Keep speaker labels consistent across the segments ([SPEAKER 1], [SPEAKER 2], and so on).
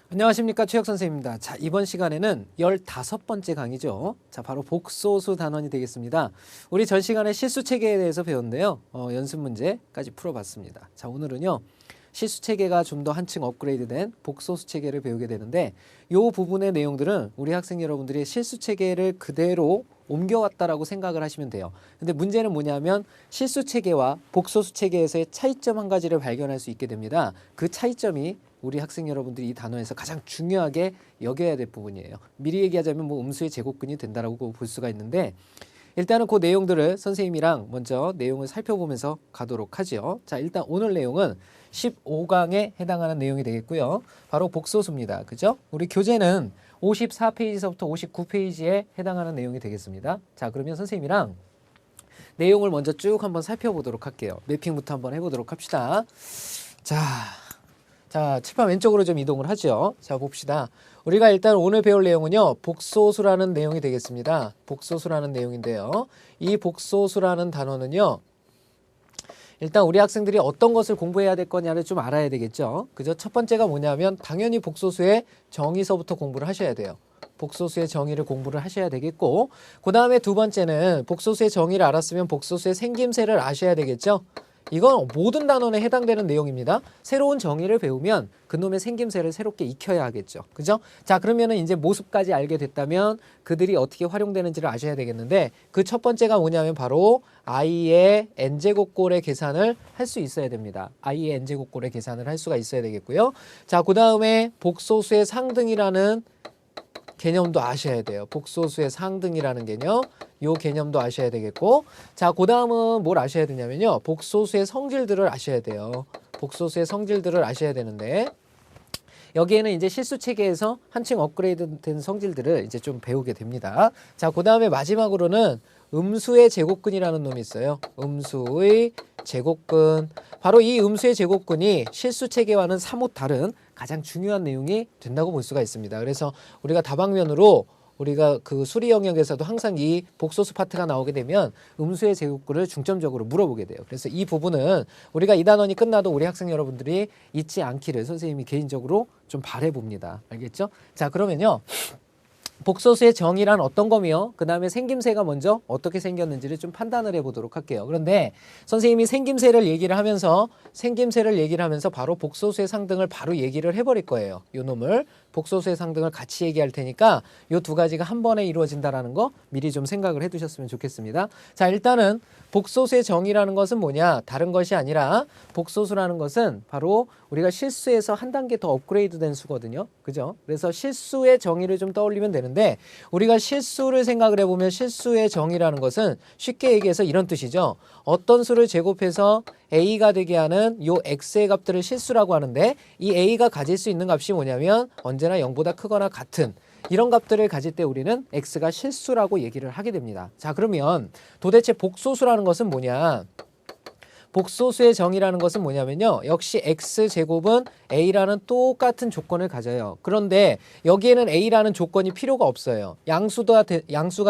[SPEAKER 1] 안녕하십니까, 최혁 선생님입니다. 자, 이번 시간에는 15번째 강의죠. 자, 바로 복소수 단원이 되겠습니다. 우리 전 시간에 실수 체계에 대해서 배웠는데요. 연습 문제까지 풀어봤습니다. 자, 오늘은요, 실수 체계가 좀 더 한층 업그레이드된 복소수 체계를 배우게 되는데, 이 부분의 내용들은 우리 학생 여러분들이 실수 체계를 그대로 옮겨왔다라고 생각을 하시면 돼요. 근데 문제는 뭐냐면 실수 체계와 복소수 체계에서의 차이점 한 가지를 발견할 수 있게 됩니다. 그 차이점이 우리 학생 여러분들이 이 단원에서 가장 중요하게 여겨야 될 부분이에요. 미리 얘기하자면 뭐 음수의 제곱근이 된다라고 볼 수가 있는데, 일단은 그 내용들을 선생님이랑 먼저 내용을 살펴보면서 가도록 하죠. 자, 일단 오늘 내용은 15강에 해당하는 내용이 되겠고요. 바로 복소수입니다. 그죠? 우리 교재는 54페이지서부터 59페이지에 해당하는 내용이 되겠습니다. 자, 그러면 선생님이랑 내용을 먼저 쭉 한번 살펴보도록 할게요. 매핑부터 한번 해보도록 합시다. 자, 칠판 왼쪽으로 좀 이동을 하죠. 자, 봅시다. 우리가 일단 오늘 배울 내용은요, 복소수라는 내용이 되겠습니다. 복소수라는 내용인데요. 이 복소수라는 단어는요, 일단 우리 학생들이 어떤 것을 공부해야 될 거냐를 좀 알아야 되겠죠. 그죠? 첫 번째가 뭐냐면 당연히 복소수의 정의서부터 공부를 하셔야 돼요. 복소수의 정의를 공부를 하셔야 되겠고, 그 다음에 두 번째는 복소수의 정의를 알았으면 복소수의 생김새를 아셔야 되겠죠. 이건 모든 단원에 해당되는 내용입니다. 새로운 정의를 배우면 그놈의 생김새를 새롭게 익혀야 하겠죠. 그죠? 자, 그러면은 이제 모습까지 알게 됐다면 그들이 어떻게 활용되는지를 아셔야 되겠는데, 그 첫 번째가 뭐냐면 바로 i의 n제곱꼴의 계산을 할 수 있어야 됩니다. i의 n제곱꼴의 계산을 할 수가 있어야 되겠고요. 자, 그 다음에 복소수의 상등이라는 개념도 아셔야 돼요. 복소수의 상등이라는 개념, 요 개념도 아셔야 되겠고, 자, 그 다음은 뭘 아셔야 되냐면요, 복소수의 성질들을 아셔야 돼요. 복소수의 성질들을 아셔야 되는데, 여기에는 이제 실수 체계에서 한층 업그레이드 된 성질들을 이제 좀 배우게 됩니다. 자, 그 다음에 마지막으로는 음수의 제곱근이라는 놈이 있어요. 음수의 제곱근. 바로 이 음수의 제곱근이 실수 체계와는 사뭇 다른 가장 중요한 내용이 된다고 볼 수가 있습니다. 그래서 우리가 다방면으로 우리가 그 수리 영역에서도 항상 이 복소수 파트가 나오게 되면 음수의 제곱근을 중점적으로 물어보게 돼요. 그래서 이 부분은 우리가 이 단원이 끝나도 우리 학생 여러분들이 잊지 않기를 선생님이 개인적으로 좀 바라봅니다. 알겠죠? 자, 그러면요, 복소수의 정의란 어떤 거며, 그 다음에 생김새가 먼저 어떻게 생겼는지를 좀 판단을 해보도록 할게요. 그런데 선생님이 생김새를 얘기를 하면서 바로 복소수의 상등을 바로 얘기를 해버릴 거예요. 요 놈을 복소수의 상등을 같이 얘기할 테니까 요 두 가지가 한 번에 이루어진다라는 거 미리 좀 생각을 해두셨으면 좋겠습니다. 자, 일단은 복소수의 정의라는 것은 뭐냐? 다른 것이 아니라 복소수라는 것은 바로 우리가 실수에서 한 단계 더 업그레이드 된 수거든요. 그죠? 그래서 실수의 정의를 좀 떠올리면 되는데, 우리가 실수를 생각을 해보면 실수의 정의라는 것은 쉽게 얘기해서 이런 뜻이죠. 어떤 수를 제곱해서 a가 되게 하는 요 x의 값들을 실수라고 하는데, 이 a가 가질 수 있는 값이 뭐냐면 언제나 0보다 크거나 같은 이런 값들을 가질 때 우리는 x가 실수라고 얘기를 하게 됩니다. 자, 그러면 도대체 복소수라는 것은 뭐냐? 복소수의 정의라는 것은 뭐냐면요, 역시 x제곱은 a라는 똑같은 조건을 가져요. 그런데 여기에는 a라는 조건이 필요가 없어요. 양수가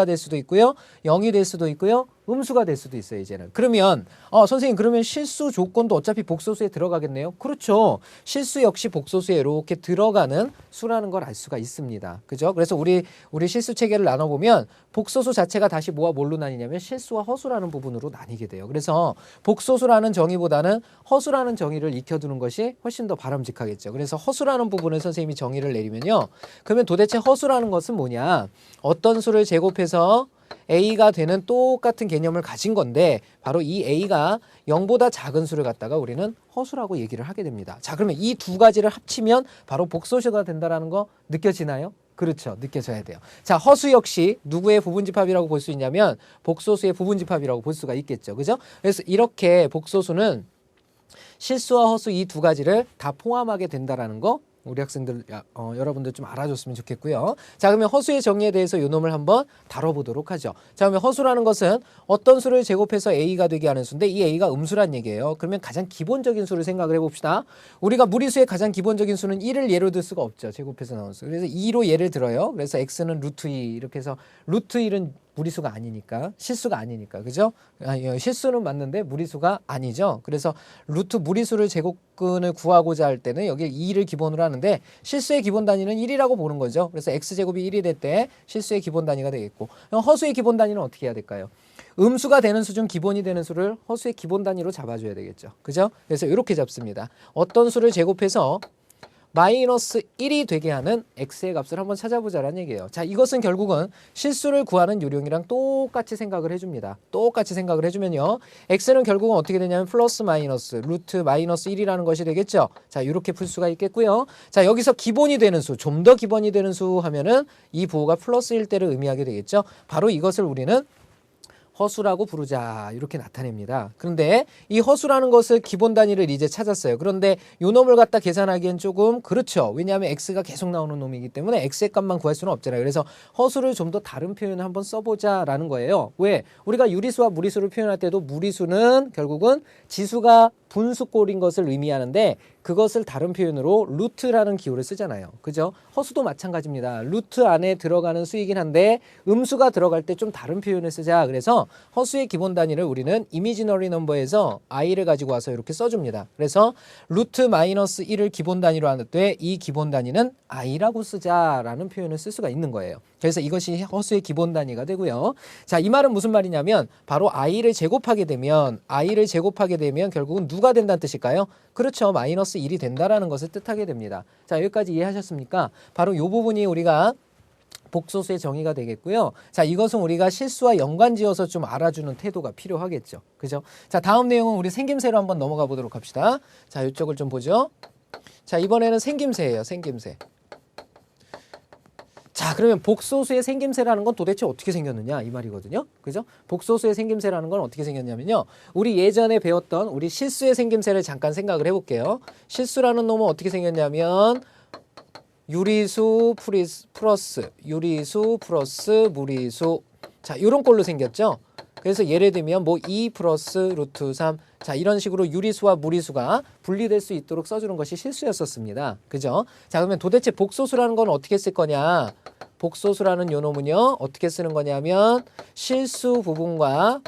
[SPEAKER 1] 될 수도 있고요, 0이 될 수도 있고요, 음수가 될 수도 있어요. 이제는 그러면 선생님, 그러면 실수 조건도 어차피 복소수에 들어가겠네요. 그렇죠. 실수 역시 복소수에 이렇게 들어가는 수라는 걸 알 수가 있습니다. 그죠? 그래서 우리 실수 체계를 나눠보면 복소수 자체가 다시 뭐와 뭘로 나뉘냐면 실수와 허수라는 부분으로 나뉘게 돼요. 그래서 복소수라는 정의보다는 허수라는 정의를 익혀두는 것이 훨씬 더 바람직하겠죠. 그래서 허수라는 부분을 선생님이 정의를 내리면요, 그러면 도대체 허수라는 것은 뭐냐? 어떤 수를 제곱해서 a가 되는 똑같은 개념을 가진 건데, 바로 이 a가 0보다 작은 수를 갖다가 우리는 허수라고 얘기를 하게 됩니다. 자, 그러면 이 두 가지를 합치면 바로 복소수가 된다는 거 느껴지나요? 그렇죠. 느껴져야 돼요. 자, 허수 역시 누구의 부분집합이라고 볼 수 있냐면 복소수의 부분집합이라고 볼 수가 있겠죠. 그죠? 그래서 이렇게 복소수는 실수와 허수 이 두 가지를 다 포함하게 된다라는 거 우리 학생들 여러분들 좀 알아줬으면 좋겠고요. 자, 그러면 허수의 정의에 대해서 요 놈을 한번 다뤄보도록 하죠. 자, 그러면 허수라는 것은 어떤 수를 제곱해서 a가 되게 하는 수인데, 이 a가 음수란 얘기예요. 그러면 가장 기본적인 수를 생각을 해봅시다. 우리가 무리수의 가장 기본적인 수는 1을 예로 들 수가 없죠. 제곱해서 나온 수. 그래서 2로 예를 들어요. 그래서 x는 루트 2 이렇게 해서 루트 1은 무리수가 아니니까, 실수가 아니니까, 그죠? 실수는 맞는데 무리수가 아니죠. 그래서 루트 무리수를 제곱근을 구하고자 할 때는 여기 2를 기본으로 하는데 실수의 기본 단위는 1이라고 보는 거죠. 그래서 x제곱이 1이 될 때 실수의 기본 단위가 되겠고, 허수의 기본 단위는 어떻게 해야 될까요? 음수가 되는 수 중 기본이 되는 수를 허수의 기본 단위로 잡아줘야 되겠죠. 그죠? 그래서 이렇게 잡습니다. 어떤 수를 제곱해서 마이너스 1이 되게 하는 x의 값을 한번 찾아보자라는 얘기예요. 자, 이것은 결국은 실수를 구하는 요령이랑 똑같이 생각을 해줍니다. 똑같이 생각을 해주면요. x는 결국은 어떻게 되냐면 플러스 마이너스 루트 마이너스 1이라는 것이 되겠죠. 자, 이렇게 풀 수가 있겠고요. 자, 여기서 기본이 되는 수, 좀 더 기본이 되는 수 하면은 이 부호가 플러스일 때를 의미하게 되겠죠. 바로 이것을 우리는 허수라고 부르자 이렇게 나타냅니다. 그런데 이 허수라는 것을 기본 단위를 이제 찾았어요. 그런데 요 놈을 갖다 계산하기엔 조금 그렇죠. 왜냐하면 x가 계속 나오는 놈이기 때문에 x의 값만 구할 수는 없잖아요. 그래서 허수를 좀 더 다른 표현을 한번 써보자라는 거예요. 왜? 우리가 유리수와 무리수를 표현할 때도 무리수는 결국은 지수가 분수꼴인 것을 의미하는데 그것을 다른 표현으로 루트라는 기호를 쓰잖아요. 그죠? 허수도 마찬가지입니다. 루트 안에 들어가는 수이긴 한데 음수가 들어갈 때 좀 다른 표현을 쓰자. 그래서 허수의 기본 단위를 우리는 이미지너리 넘버에서 i를 가지고 와서 이렇게 써줍니다. 그래서 루트 마이너스 1을 기본 단위로 하는 때 이 기본 단위는 i라고 쓰자라는 표현을 쓸 수가 있는 거예요. 그래서 이것이 허수의 기본 단위가 되고요. 자, 이 말은 무슨 말이냐면 바로 i를 제곱하게 되면 결국은 누가 된다는 뜻일까요? 그렇죠. 마이너스 1이 된다라는 것을 뜻하게 됩니다. 자, 여기까지 이해하셨습니까? 바로 이 부분이 우리가 복소수의 정의가 되겠고요. 자, 이것은 우리가 실수와 연관지어서 좀 알아주는 태도가 필요하겠죠. 그죠? 자, 다음 내용은 우리 생김새로 한번 넘어가 보도록 합시다. 자, 이쪽을 좀 보죠. 자, 이번에는 생김새예요. 생김새. 자, 그러면 복소수의 생김새라는 건 도대체 어떻게 생겼느냐 이 말이거든요. 그죠? 복소수의 생김새라는 건 어떻게 생겼냐면요. 우리 예전에 배웠던 우리 실수의 생김새를 잠깐 생각을 해볼게요. 실수라는 놈은 어떻게 생겼냐면 유리수 플러스 유리수 플러스 무리수. 자, 이런 꼴로 생겼죠. 그래서 예를 들면 뭐 2 플러스 루트 3. 자, 이런 식으로 유리수와 무리수가 분리될 수 있도록 써주는 것이 실수였었습니다. 그죠? 자, 그러면 도대체 복소수라는 건 어떻게 쓸 거냐? 복소수라는 요 놈은요, 어떻게 쓰는 거냐면 실수 부분과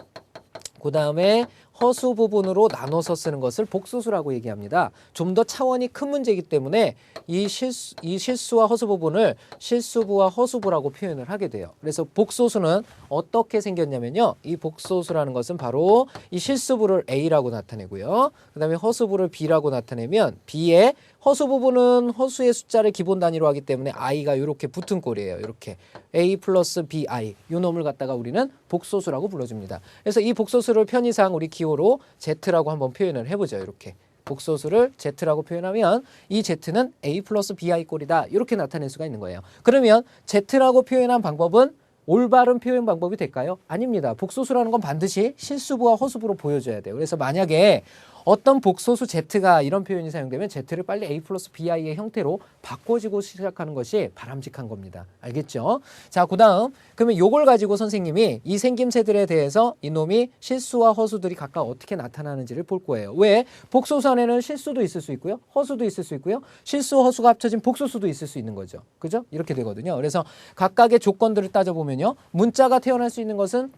[SPEAKER 1] 그 다음에 허수 부분으로 나눠서 쓰는 것을 복소수라고 얘기합니다. 좀 더 차원이 큰 문제이기 때문에 이 실수와 허수 부분을 실수부와 허수부라고 표현을 하게 돼요. 그래서 복소수는 어떻게 생겼냐면요. 이 복소수라는 것은 바로 이 실수부를 A라고 나타내고요. 그 다음에 허수부를 B라고 나타내면 B의 허수 부분은 허수의 숫자를 기본 단위로 하기 때문에 i가 이렇게 붙은 꼴이에요. 이렇게 a 플러스 bi 이 놈을 갖다가 우리는 복소수라고 불러줍니다. 그래서 이 복소수를 편의상 우리 기호로 z라고 한번 표현을 해보죠. 이렇게 복소수를 z라고 표현하면 이 z는 a 플러스 bi 꼴이다. 이렇게 나타낼 수가 있는 거예요. 그러면 z라고 표현한 방법은 올바른 표현 방법이 될까요? 아닙니다. 복소수라는 건 반드시 실수부와 허수부로 보여줘야 돼요. 그래서 만약에 어떤 복소수 z가 이런 표현이 사용되면 z를 빨리 a 플러스 bi의 형태로 바꿔주고 시작하는 것이 바람직한 겁니다. 알겠죠? 자, 그 다음 그러면 요걸 가지고 선생님이 이 생김새들에 대해서 이놈이 실수와 허수들이 각각 어떻게 나타나는지를 볼 거예요. 왜? 복소수 안에는 실수도 있을 수 있고요. 허수도 있을 수 있고요. 실수, 허수가 합쳐진 복소수도 있을 수 있는 거죠. 그죠? 이렇게 되거든요. 그래서 각각의 조건들을 따져보면요. 문자가 태어날 수 있는 것은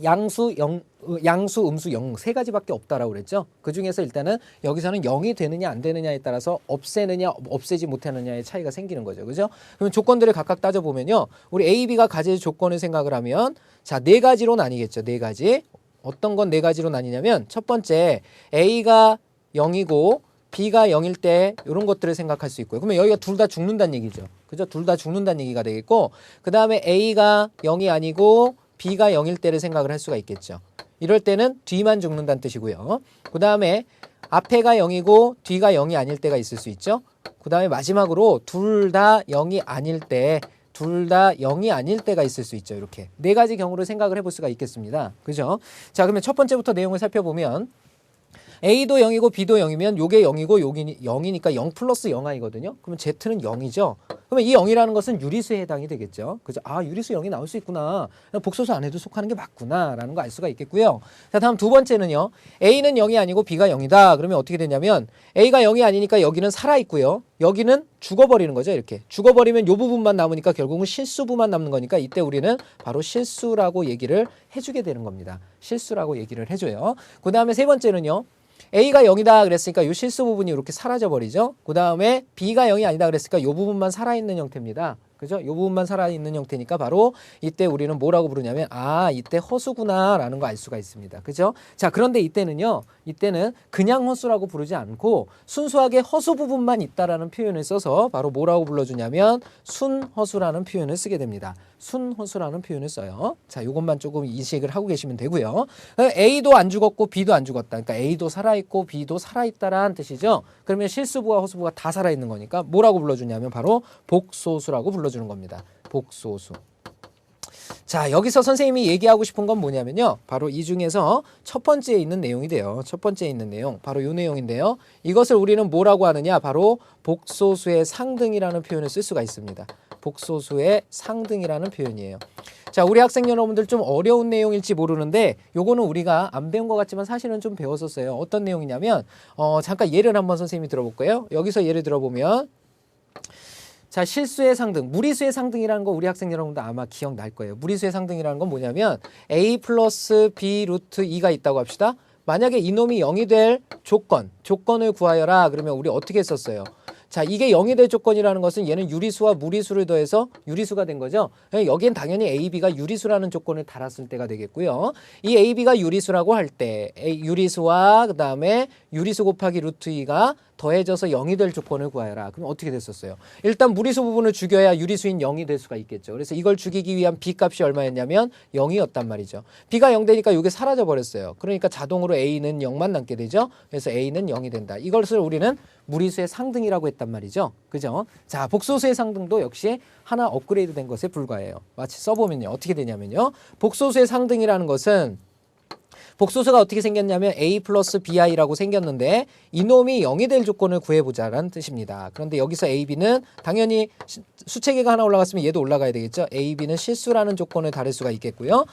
[SPEAKER 1] 양수, 음수, 영 세 가지밖에 없다라고 그랬죠. 그 중에서 일단은 여기서는 0이 되느냐 안 되느냐에 따라서 없애느냐 없애지 못하느냐의 차이가 생기는 거죠. 그죠? 그러면 조건들을 각각 따져보면요. 우리 A, B가 가질 조건을 생각을 하면 자, 네 가지로 나뉘겠죠. 네 가지. 어떤 건 네 가지로 나뉘냐면 첫 번째 A가 0이고 B가 0일 때 이런 것들을 생각할 수 있고요. 그러면 여기가 둘 다 죽는다는 얘기죠. 그죠? 둘 다 죽는다는 얘기가 되겠고 그 다음에 A가 0이 아니고 B가 0일 때를 생각을 할 수가 있겠죠. 이럴 때는 뒤만 죽는다는 뜻이고요. 그 다음에 앞에가 0이고 뒤가 0이 아닐 때가 있을 수 있죠. 그 다음에 마지막으로 둘 다 0이 아닐 때, 가 있을 수 있죠. 이렇게 네 가지 경우를 생각을 해볼 수가 있겠습니다. 그죠? 자, 그러면 첫 번째부터 내용을 살펴보면 A도 0이고 B도 0이면 요게 0이고 요게 0이니까 0 플러스 0i거든요. 그러면 Z는 0이죠. 그러면 이 0이라는 것은 유리수에 해당이 되겠죠. 그죠? 아, 유리수 0이 나올 수 있구나. 복소수 안에도 속하는 게 맞구나. 라는 거 알 수가 있겠고요. 자, 다음 두 번째는요. A는 0이 아니고 B가 0이다. 그러면 어떻게 되냐면 A가 0이 아니니까 여기는 살아있고요. 여기는 죽어버리는 거죠. 이렇게 죽어버리면 요 부분만 남으니까 결국은 실수부만 남는 거니까 이때 우리는 바로 실수라고 얘기를 해주게 되는 겁니다. 실수라고 얘기를 해줘요. 그 다음에 세 번째는요. A가 0이다 그랬으니까 이 실수 부분이 이렇게 사라져 버리죠. 그 다음에 B가 0이 아니다 그랬으니까 이 부분만 살아있는 형태입니다. 그죠? 이 부분만 살아있는 형태니까 바로 이때 우리는 뭐라고 부르냐면 이때 허수구나 라는 거 알 수가 있습니다. 그죠? 자, 그런데 이때는요. 이때는 그냥 허수라고 부르지 않고 순수하게 허수 부분만 있다라는 표현을 써서 바로 뭐라고 불러주냐면 순허수라는 표현을 쓰게 됩니다. 순허수라는 표현을 써요. 자, 이것만 조금 인식을 하고 계시면 되고요. A도 안 죽었고 B도 안 죽었다. 그러니까 A도 살아있고 B도 살아있다라는 뜻이죠. 그러면 실수부와 허수부가 다 살아있는 거니까 뭐라고 불러주냐면 바로 복소수라고 불러주는 겁니다. 복소수. 자, 여기서 선생님이 얘기하고 싶은 건 뭐냐면요. 바로 이 중에서 첫 번째에 있는 내용이 돼요. 첫 번째에 있는 내용. 바로 이 내용인데요. 이것을 우리는 뭐라고 하느냐. 바로 복소수의 상등이라는 표현을 쓸 수가 있습니다. 복소수의 상등이라는 표현이에요. 자, 우리 학생 여러분들 좀 어려운 내용일지 모르는데 요거는 우리가 안 배운 것 같지만 사실은 좀 배웠었어요. 어떤 내용이냐면 잠깐 예를 한번 선생님이 들어볼까요? 여기서 예를 들어보면 자, 실수의 상등, 무리수의 상등이라는 거 우리 학생 여러분도 아마 기억날 거예요. 무리수의 상등이라는 건 뭐냐면 a 플러스 b 루트 2가 있다고 합시다. 만약에 이놈이 0이 될 조건을 구하여라. 그러면 우리 어떻게 썼어요? 자, 이게 0이 될 조건이라는 것은 얘는 유리수와 무리수를 더해서 유리수가 된 거죠. 여기엔 당연히 A, B가 유리수라는 조건을 달았을 때가 되겠고요. 이 A, B가 유리수라고 할 때 유리수와 그 다음에 유리수 곱하기 루트 2가 더해져서 0이 될 조건을 구하여라. 그럼 어떻게 됐었어요? 일단 무리수 부분을 죽여야 유리수인 0이 될 수가 있겠죠. 그래서 이걸 죽이기 위한 B 값이 얼마였냐면 0이었단 말이죠. B가 0 되니까 이게 사라져 버렸어요. 그러니까 자동으로 A는 0만 남게 되죠. 그래서 A는 0이 된다. 이것을 우리는 무리수의 상등이라고 했단 말이죠. 그죠? 자, 복소수의 상등도 역시 하나 업그레이드 된 것에 불과해요. 마치 써보면요. 어떻게 되냐면요. 복소수의 상등이라는 것은 복소수가 어떻게 생겼냐면 A 플러스 BI라고 생겼는데 이놈이 0이 될 조건을 구해보자라는 뜻입니다. 그런데 여기서 A, B는 당연히 수체계가 하나 올라갔으면 얘도 올라가야 되겠죠. A, B는 실수라는 조건을 다룰 수가 있겠고요.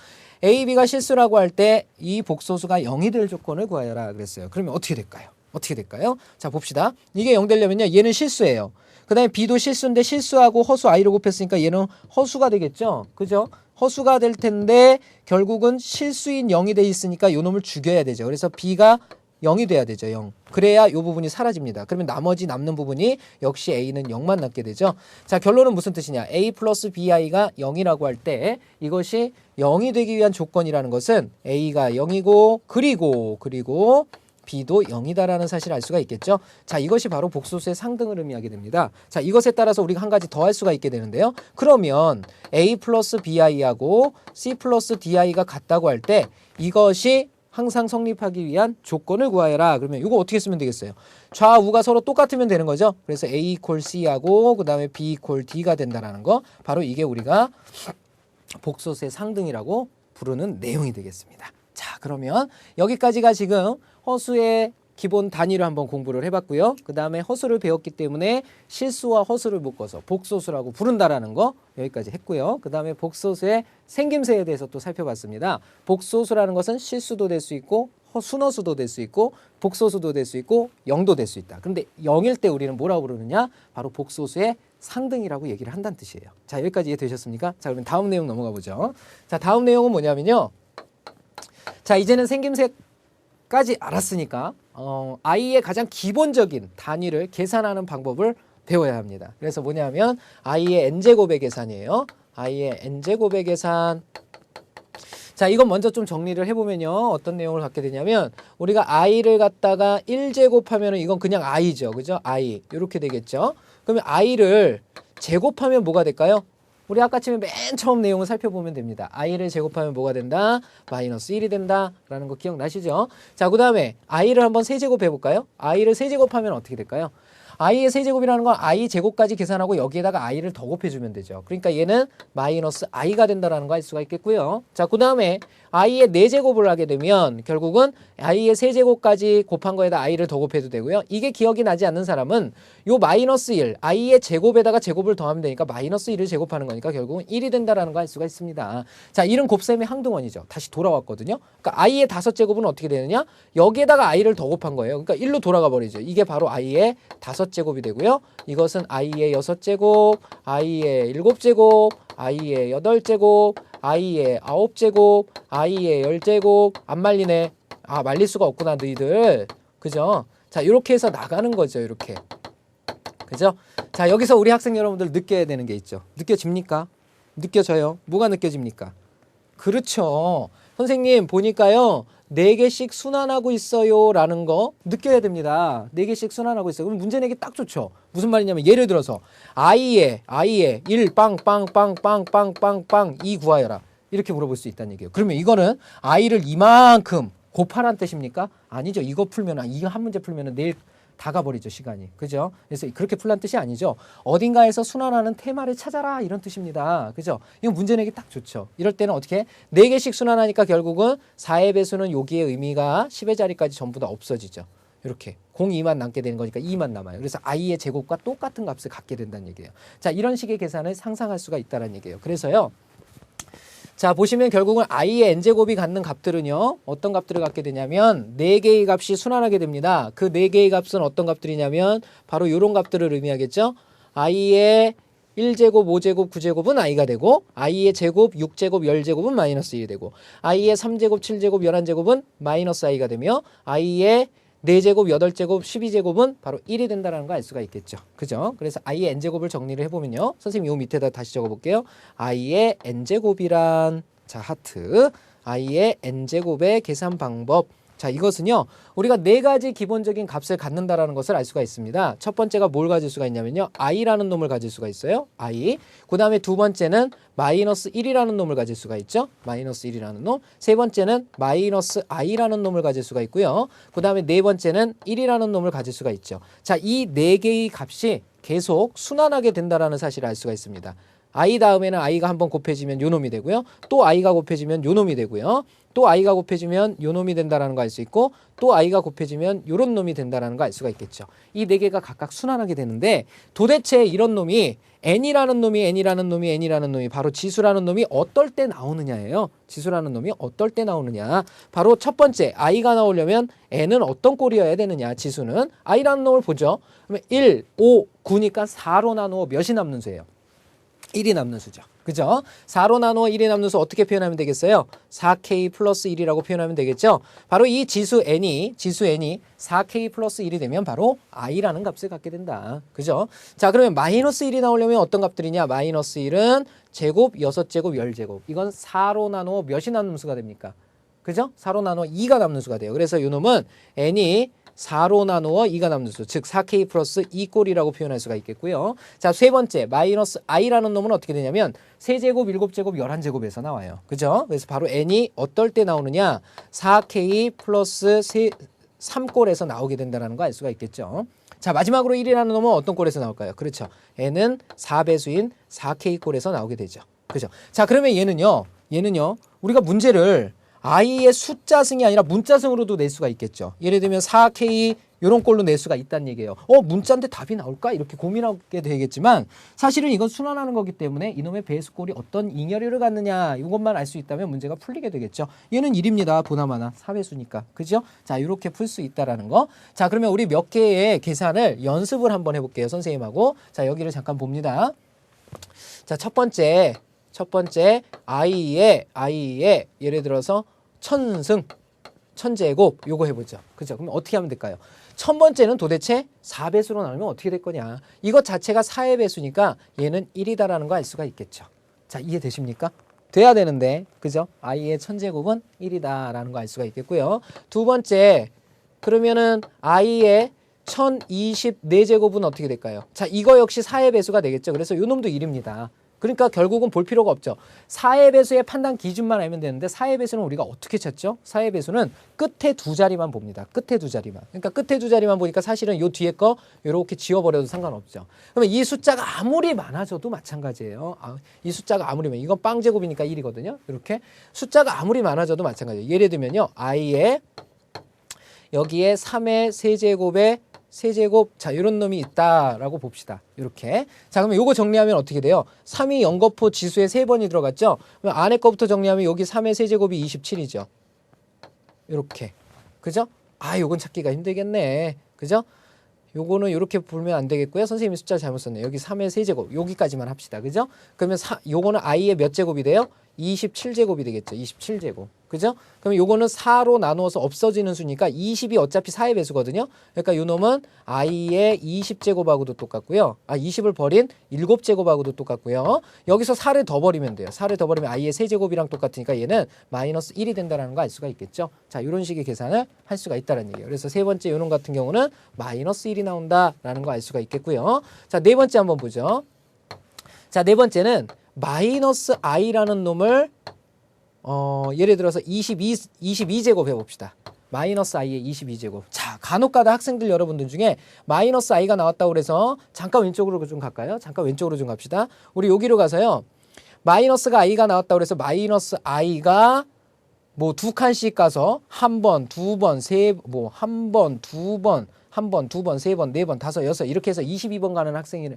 [SPEAKER 1] A, B가 실수라고 할 때 이 복소수가 0이 될 조건을 구하여라 그랬어요. 그러면 어떻게 될까요? 어떻게 될까요? 자, 봅시다. 이게 0 되려면요. 얘는 실수예요. 그 다음에 B도 실수인데 실수하고 허수 I를 곱했으니까 얘는 허수가 되겠죠. 그죠? 허수가 될 텐데 결국은 실수인 0이 돼 있으니까 요 놈을 죽여야 되죠. 그래서 B가 0이 돼야 되죠. 0. 그래야 요 부분이 사라집니다. 그러면 나머지 남는 부분이 역시 A는 0만 남게 되죠. 자, 결론은 무슨 뜻이냐. A 플러스 BI가 0이라고 할 때 이것이 0이 되기 위한 조건이라는 것은 A가 0이고 그리고 B도 0이다라는 사실을 알 수가 있겠죠. 자, 이것이 바로 복소수의 상등을 의미하게 됩니다. 자, 이것에 따라서 우리가 한 가지 더 할 수가 있게 되는데요. 그러면 A 플러스 BI하고 C 플러스 DI가 같다고 할 때 이것이 항상 성립하기 위한 조건을 구하여라. 그러면 이거 어떻게 쓰면 되겠어요? 좌우가 서로 똑같으면 되는 거죠. 그래서 A 이퀄 C하고 그 다음에 B 이퀄 D가 된다라는 거. 바로 이게 우리가 복소수의 상등이라고 부르는 내용이 되겠습니다. 자, 그러면 여기까지가 지금 허수의 기본 단위를 한번 공부를 해봤고요. 그 다음에 허수를 배웠기 때문에 실수와 허수를 묶어서 복소수라고 부른다라는 거 여기까지 했고요. 그 다음에 복소수의 생김새에 대해서 또 살펴봤습니다. 복소수라는 것은 실수도 될 수 있고 순허수도 될 수 있고 복소수도 될 수 있고 0도 될 수 있다. 그런데 0일 때 우리는 뭐라고 부르느냐? 바로 복소수의 상등이라고 얘기를 한다는 뜻이에요. 자, 여기까지 이해되셨습니까? 자, 그러면 다음 내용 넘어가 보죠. 자, 다음 내용은 뭐냐면요. 자, 이제는 생김새까지 알았으니까 i의 가장 기본적인 단위를 계산하는 방법을 배워야 합니다. 그래서 뭐냐면 i의 n제곱의 계산이에요. i의 n제곱의 계산. 자, 이건 먼저 좀 정리를 해보면요. 어떤 내용을 갖게 되냐면 우리가 i를 갖다가 1제곱하면 이건 그냥 i죠. 그죠? i. 이렇게 되겠죠. 그러면 i를 제곱하면 뭐가 될까요? 우리 아까 처음에 맨 처음 내용을 살펴보면 됩니다. i를 제곱하면 뭐가 된다? 마이너스 1이 된다. 라는 거 기억나시죠? 자, 그 다음에 i를 한번 세제곱 해볼까요? i를 세제곱하면 어떻게 될까요? i의 세제곱이라는 건 i 제곱까지 계산하고 여기에다가 i를 더 곱해주면 되죠. 그러니까 얘는 마이너스 i가 된다라는 거 알 수가 있겠고요. 자, 그 다음에 i의 4제곱을 하게 되면 결국은 i의 세제곱까지 곱한 거에다 i를 더 곱해도 되고요. 이게 기억이 나지 않는 사람은 요 마이너스 1, i의 제곱에다가 제곱을 더하면 되니까 마이너스 1을 제곱하는 거니까 결국은 1이 된다라는 거 알 수가 있습니다. 자, 1은 곱셈의 항등원이죠. 다시 돌아왔거든요. 그러니까 i의 5제곱은 어떻게 되느냐? 여기에다가 i를 더 곱한 거예요. 그러니까 1로 돌아가 버리죠. 이게 바로 i의 5 6제곱이 되고요. 이것은 i의 6제곱, i의 7제곱, i의 8제곱, i의 9제곱, i의 10제곱. 안 말리네. 아, 말릴 수가 없구나, 너희들. 그죠? 자, 이렇게 해서 나가는 거죠, 이렇게. 그죠? 자, 여기서 우리 학생 여러분들 느껴야 되는 게 있죠. 느껴집니까? 느껴져요? 뭐가 느껴집니까? 그렇죠. 선생님 보니까요. 4개씩 순환하고 있어요 라는 거 느껴야 됩니다. 4개씩 순환하고 있어요. 그럼 문제 내기 딱 좋죠. 무슨 말이냐면 예를 들어서 i에 1 빵 2 구하여라. 이렇게 물어볼 수 있다는 얘기예요. 그러면 이거는 i를 이만큼 곱하란 뜻입니까? 아니죠. 이거 풀면 이거 한 문제 풀면 내일 다 가버리죠, 시간이. 그죠? 그래서 그렇게 풀란 뜻이 아니죠. 어딘가에서 순환하는 테마를 찾아라 이런 뜻입니다. 그죠? 이거 문제 내기 딱 좋죠. 이럴 때는 어떻게 4개씩 순환하니까 결국은 4의 배수는 여기에 의미가 10의 자리까지 전부 다 없어지죠. 이렇게 02만 남게 되는 거니까 2만 남아요. 그래서 i의 제곱과 똑같은 값을 갖게 된다는 얘기예요. 자, 이런 식의 계산을 상상할 수가 있다는 얘기예요. 그래서요. 자, 보시면 결국은 i의 n제곱이 갖는 값들은요. 어떤 값들을 갖게 되냐면 4개의 값이 순환하게 됩니다. 그 4개의 값은 어떤 값들이냐면 바로 이런 값들을 의미하겠죠. i의 1제곱, 5제곱, 9제곱은 i가 되고 i의 제곱, 6제곱, 10제곱은 마이너스 1이 되고 i의 3제곱, 7제곱, 11제곱은 마이너스 i가 되며 i의 4제곱, 8제곱, 12제곱은 바로 1이 된다는 거 알 수가 있겠죠. 그죠? 그래서 i의 n제곱을 정리를 해보면요. 선생님 요 밑에다 다시 적어볼게요. i의 n제곱이란 자 하트 i의 n제곱의 계산 방법. 자, 이것은요. 우리가 4가지 기본적인 값을 갖는다라는 것을 알 수가 있습니다. 첫 번째가 뭘 가질 수가 있냐면요. i라는 놈을 가질 수가 있어요. i. 그 다음에 두 번째는 마이너스 1이라는 놈을 가질 수가 있죠. 마이너스 1이라는 놈. 세 번째는 마이너스 i라는 놈을 가질 수가 있고요. 그 다음에 네 번째는 1이라는 놈을 가질 수가 있죠. 자, 이 4개의 값이 계속 순환하게 된다라는 사실을 알 수가 있습니다. i 다음에는 i가 한번 곱해지면 요 놈이 되고요. 또 i가 곱해지면 요 놈이 되고요. 또 i가 곱해지면 요 놈이 된다라는 거 알 수 있고 또 i가 곱해지면 요런 놈이 된다라는 거 알 수가 있겠죠. 이 4개가 각각 순환하게 되는데 도대체 이런 놈이 n이라는 놈이 바로 지수라는 놈이 어떨 때 나오느냐예요. 지수라는 놈이 어떨 때 나오느냐. 바로 첫 번째 i가 나오려면 n은 어떤 꼴이어야 되느냐. 지수는 i라는 놈을 보죠. 그러면 1, 5, 9니까 4로 나누어 몇이 남는 수예요? 1이 남는 수죠. 그죠? 4로 나누어 1이 남는 수 어떻게 표현하면 되겠어요? 4k 플러스 1이라고 표현하면 되겠죠? 바로 이 지수 n이 4k 플러스 1이 되면 바로 i라는 값을 갖게 된다. 그죠? 자, 그러면 마이너스 1이 나오려면 어떤 값들이냐? 마이너스 1은 제곱, 6제곱, 10제곱. 이건 4로 나누어 몇이 남는 수가 됩니까? 그죠? 4로 나누어 2가 남는 수가 돼요. 그래서 이 놈은 n이 4로 나누어 2가 남는 수, 즉 4k 플러스 2꼴이라고 표현할 수가 있겠고요. 자, 세 번째 마이너스 i라는 놈은 어떻게 되냐면 세제곱, 7제곱, 11제곱에서 나와요. 그죠? 그래서 바로 n이 어떨 때 나오느냐? 4k 플러스 3꼴에서 나오게 된다는 거 알 수가 있겠죠. 자, 마지막으로 1이라는 놈은 어떤 꼴에서 나올까요? 그렇죠. n은 4배수인 4k 꼴에서 나오게 되죠. 그죠? 자, 그러면 얘는요. 우리가 문제를 i의 숫자승이 아니라 문자승으로도 낼 수가 있겠죠. 예를 들면 4K 이런 꼴로 낼 수가 있다는 얘기예요. 문자인데 답이 나올까? 이렇게 고민하게 되겠지만 사실은 이건 순환하는 거기 때문에 이놈의 배수꼴이 어떤 잉여류를 갖느냐 이것만 알 수 있다면 문제가 풀리게 되겠죠. 얘는 1입니다. 보나마나 4배수니까. 그죠? 자, 이렇게 풀 수 있다라는 거. 자, 그러면 우리 몇 개의 계산을 연습을 한번 해볼게요. 선생님하고. 자, 여기를 잠깐 봅니다. 자, 첫 번째 i의 예를 들어서 천승, 천제곱 요거 해보죠. 그죠? 그럼 어떻게 하면 될까요? 첫 번째는 도대체 4배수로 나누면 어떻게 될 거냐. 이것 자체가 4의 배수니까 얘는 1이다라는 거 알 수가 있겠죠. 자, 이해되십니까? 돼야 되는데 그죠? i의 천제곱은 1이다라는 거 알 수가 있겠고요. 두 번째 그러면은 i의 1024제곱은 어떻게 될까요? 자, 이거 역시 4의 배수가 되겠죠. 그래서 요 놈도 1입니다. 그러니까 결국은 볼 필요가 없죠. 4의 배수의 판단 기준만 알면 되는데 4의 배수는 우리가 어떻게 찾죠? 4의 배수는 끝에 2자리만 봅니다. 끝에 2자리만. 그러니까 끝에 2자리만 보니까 사실은 요 뒤에 거 이렇게 지워버려도 상관없죠. 그러면 이 숫자가 아무리 많아져도 마찬가지예요. 이 숫자가 아무리 많아. 이건 빵제곱이니까 1이거든요. 이렇게 숫자가 아무리 많아져도 마찬가지예요. 예를 들면요. i의 여기에 3의 세제곱에 세제곱, 자, 이런 놈이 있다라고 봅시다. 이렇게. 자, 그러면 요거 정리하면 어떻게 돼요? 3이 연거푸 지수에 3번이 들어갔죠? 그럼 안에 거부터 정리하면 여기 3의 세제곱이 27이죠. 이렇게. 그죠? 요건 찾기가 힘들겠네. 그죠? 요거는 이렇게 보면 안 되겠고요. 선생님이 숫자 잘못 썼네요. 여기 3의 세제곱 여기까지만 합시다. 그죠? 그러면 요거는 i의 몇 제곱이 돼요? 27제곱이 되겠죠. 27제곱. 그죠? 그럼 요거는 4로 나누어서 없어지는 수니까 20이 어차피 4의 배수거든요. 그러니까 요 놈은 i의 20제곱하고도 똑같고요. 20을 버린 7제곱하고도 똑같고요. 여기서 4를 더 버리면 돼요. 4를 더 버리면 i의 세제곱이랑 똑같으니까 얘는 마이너스 1이 된다는 거 알 수가 있겠죠. 자, 이런 식의 계산을 할 수가 있다는 얘기예요. 그래서 세 번째 요놈 같은 경우는 마이너스 1이 나온다라는 거 알 수가 있겠고요. 자, 네 번째 한번 보죠. 자, 네 번째는 마이너스 i라는 놈을 예를 들어서 22제곱 해봅시다. 마이너스 i의 22제곱. 자, 간혹가다 학생들 여러분들 중에 마이너스 i가 나왔다고 그래서 잠깐 왼쪽으로 좀 갈까요? 잠깐 왼쪽으로 좀 갑시다. 우리 여기로 가서요. 마이너스가 i가 나왔다고 그래서 마이너스 i가 뭐 두 칸씩 가서 한 번, 두 번, 한 번, 두 번, 세 번, 네 번, 다섯, 여섯 이렇게 해서 22번 가는 학생이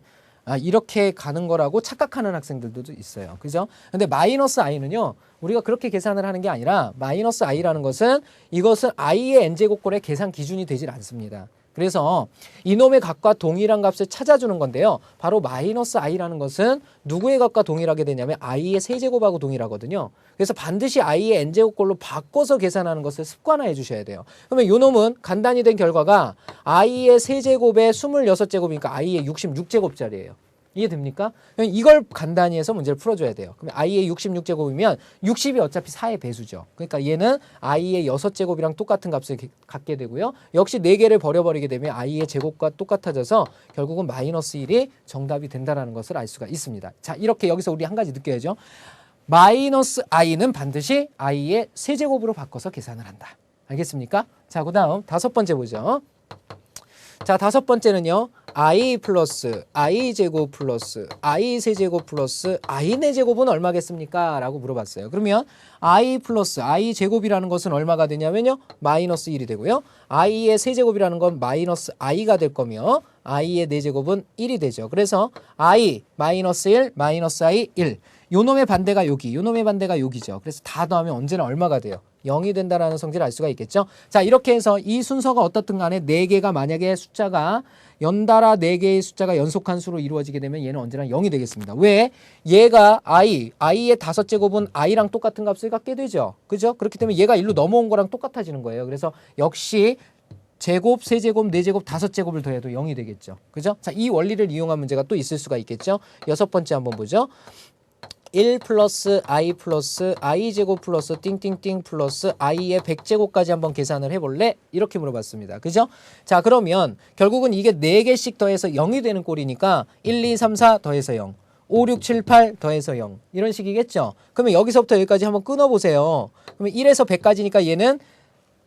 [SPEAKER 1] 이렇게 가는 거라고 착각하는 학생들도 있어요. 그죠? 근데 마이너스 i는요. 우리가 그렇게 계산을 하는 게 아니라 마이너스 i라는 것은 이것은 i의 n제곱꼴의 계산 기준이 되질 않습니다. 그래서 이놈의 값과 동일한 값을 찾아주는 건데요. 바로 마이너스 i라는 것은 누구의 값과 동일하게 되냐면 i의 세제곱하고 동일하거든요. 그래서 반드시 i의 n제곱꼴로 바꿔서 계산하는 것을 습관화해 주셔야 돼요. 그러면 이 놈은 간단히 된 결과가 i의 세제곱에 26제곱이니까 i의 66제곱짜리예요. 이해됩니까? 이걸 간단히 해서 문제를 풀어줘야 돼요. 그러면 i의 66제곱이면 60이 어차피 4의 배수죠. 그러니까 얘는 i의 6제곱이랑 똑같은 값을 갖게 되고요. 역시 4개를 버려버리게 되면 i의 제곱과 똑같아져서 결국은 마이너스 1이 정답이 된다는 것을 알 수가 있습니다. 자, 이렇게 여기서 우리 한 가지 느껴야죠. 마이너스 i는 반드시 i의 세제곱으로 바꿔서 계산을 한다. 알겠습니까? 자, 그 다음 다섯 번째 보죠. 자, 다섯 번째는요. i 플러스 i 제곱 플러스 i 세제곱 플러스 i 네 제곱은 얼마겠습니까? 라고 물어봤어요. 그러면 i 플러스 i 제곱이라는 것은 얼마가 되냐면요. 마이너스 1이 되고요. i의 세제곱이라는 건 마이너스 i가 될 거며 i의 네 제곱은 1이 되죠. 그래서 i 마이너스 1 마이너스 i 1 요놈의 반대가 여기, 요놈의 반대가 여기죠. 그래서 다 더하면 언제나 얼마가 돼요? 0이 된다라는 성질을 알 수가 있겠죠. 자, 이렇게 해서 이 순서가 어떻든 간에 4개가 만약에 숫자가 연달아 4개의 숫자가 연속한 수로 이루어지게 되면 얘는 언제나 0이 되겠습니다. 왜? 얘가 i의 5제곱은 i랑 똑같은 값을 갖게 되죠. 그죠? 그렇기 때문에 얘가 일로 넘어온 거랑 똑같아지는 거예요. 그래서 역시 제곱, 세제곱, 네제곱, 5제곱을 더해도 0이 되겠죠. 그죠? 자, 이 원리를 이용한 문제가 또 있을 수가 있겠죠. 여섯 번째 한번 보죠. 1 플러스 i 제곱 플러스 띵띵띵 플러스 i의 100제곱까지 한번 계산을 해볼래? 이렇게 물어봤습니다. 그죠? 자, 그러면 결국은 이게 4개씩 더해서 0이 되는 꼴이니까 1, 2, 3, 4 더해서 0 5, 6, 7, 8 더해서 0 이런 식이겠죠? 그러면 여기서부터 여기까지 한번 끊어보세요. 그러면 1에서 100까지니까 얘는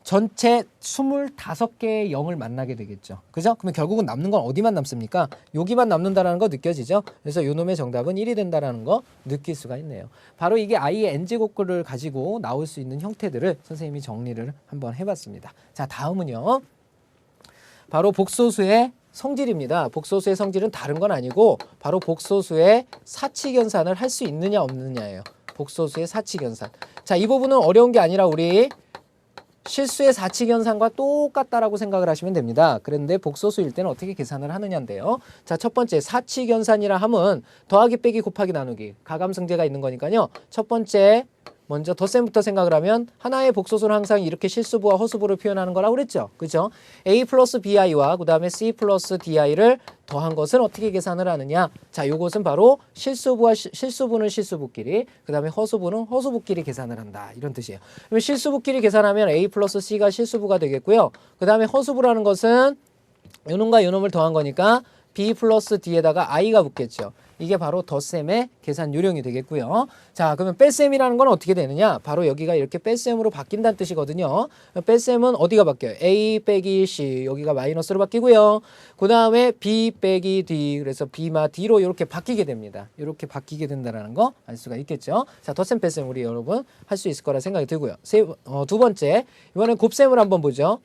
[SPEAKER 1] 전체 25개의 0을 만나게 되겠죠. 그죠? 그러면 결국은 남는 건 어디만 남습니까? 여기만 남는다는 거 느껴지죠? 그래서 요 놈의 정답은 1이 된다는 거 느낄 수가 있네요. 바로 이게 i의 n제곱꼴을 가지고 나올 수 있는 형태들을 선생님이 정리를 한번 해봤습니다. 자, 다음은요. 바로 복소수의 성질입니다. 복소수의 성질은 다른 건 아니고 바로 복소수의 사칙연산을 할 수 있느냐 없느냐예요. 복소수의 사칙연산. 자, 이 부분은 어려운 게 아니라 우리 실수의 사칙연산과 똑같다라고 생각을 하시면 됩니다. 그런데 복소수일 때는 어떻게 계산을 하느냐인데요. 자, 첫 번째 사칙연산이라 함은 더하기 빼기 곱하기 나누기 가감승제가 있는 거니까요. 첫 번째 먼저 덧셈부터 생각을 하면 하나의 복소수는 항상 이렇게 실수부와 허수부를 표현하는 거라고 그랬죠. 그죠? a 플러스 bi와 그 다음에 c 플러스 di를 더한 것은 어떻게 계산을 하느냐. 자, 요것은 바로 실수부는 실수부끼리 그 다음에 허수부는 허수부끼리 계산을 한다. 이런 뜻이에요. 그러면 실수부끼리 계산하면 a 플러스 c가 실수부가 되겠고요. 그 다음에 허수부라는 것은 요놈과 요놈을 더한 거니까 b 플러스 d에다가 i가 붙겠죠. 이게 바로 덧셈의 계산 요령이 되겠고요. 자, 그러면 뺄셈이라는 건 어떻게 되느냐? 바로 여기가 이렇게 뺄셈으로 바뀐다는 뜻이거든요. 뺄셈은 어디가 바뀌어요? a 빼기 c 여기가 마이너스로 바뀌고요. 그 다음에 b 빼기 d 그래서 b마 d로 이렇게 바뀌게 됩니다. 이렇게 바뀌게 된다는 거 알 수가 있겠죠. 자, 덧셈 뺄셈 우리 여러분 할 수 있을 거라 생각이 들고요. 두 번째 이번엔 곱셈을 한번 보죠.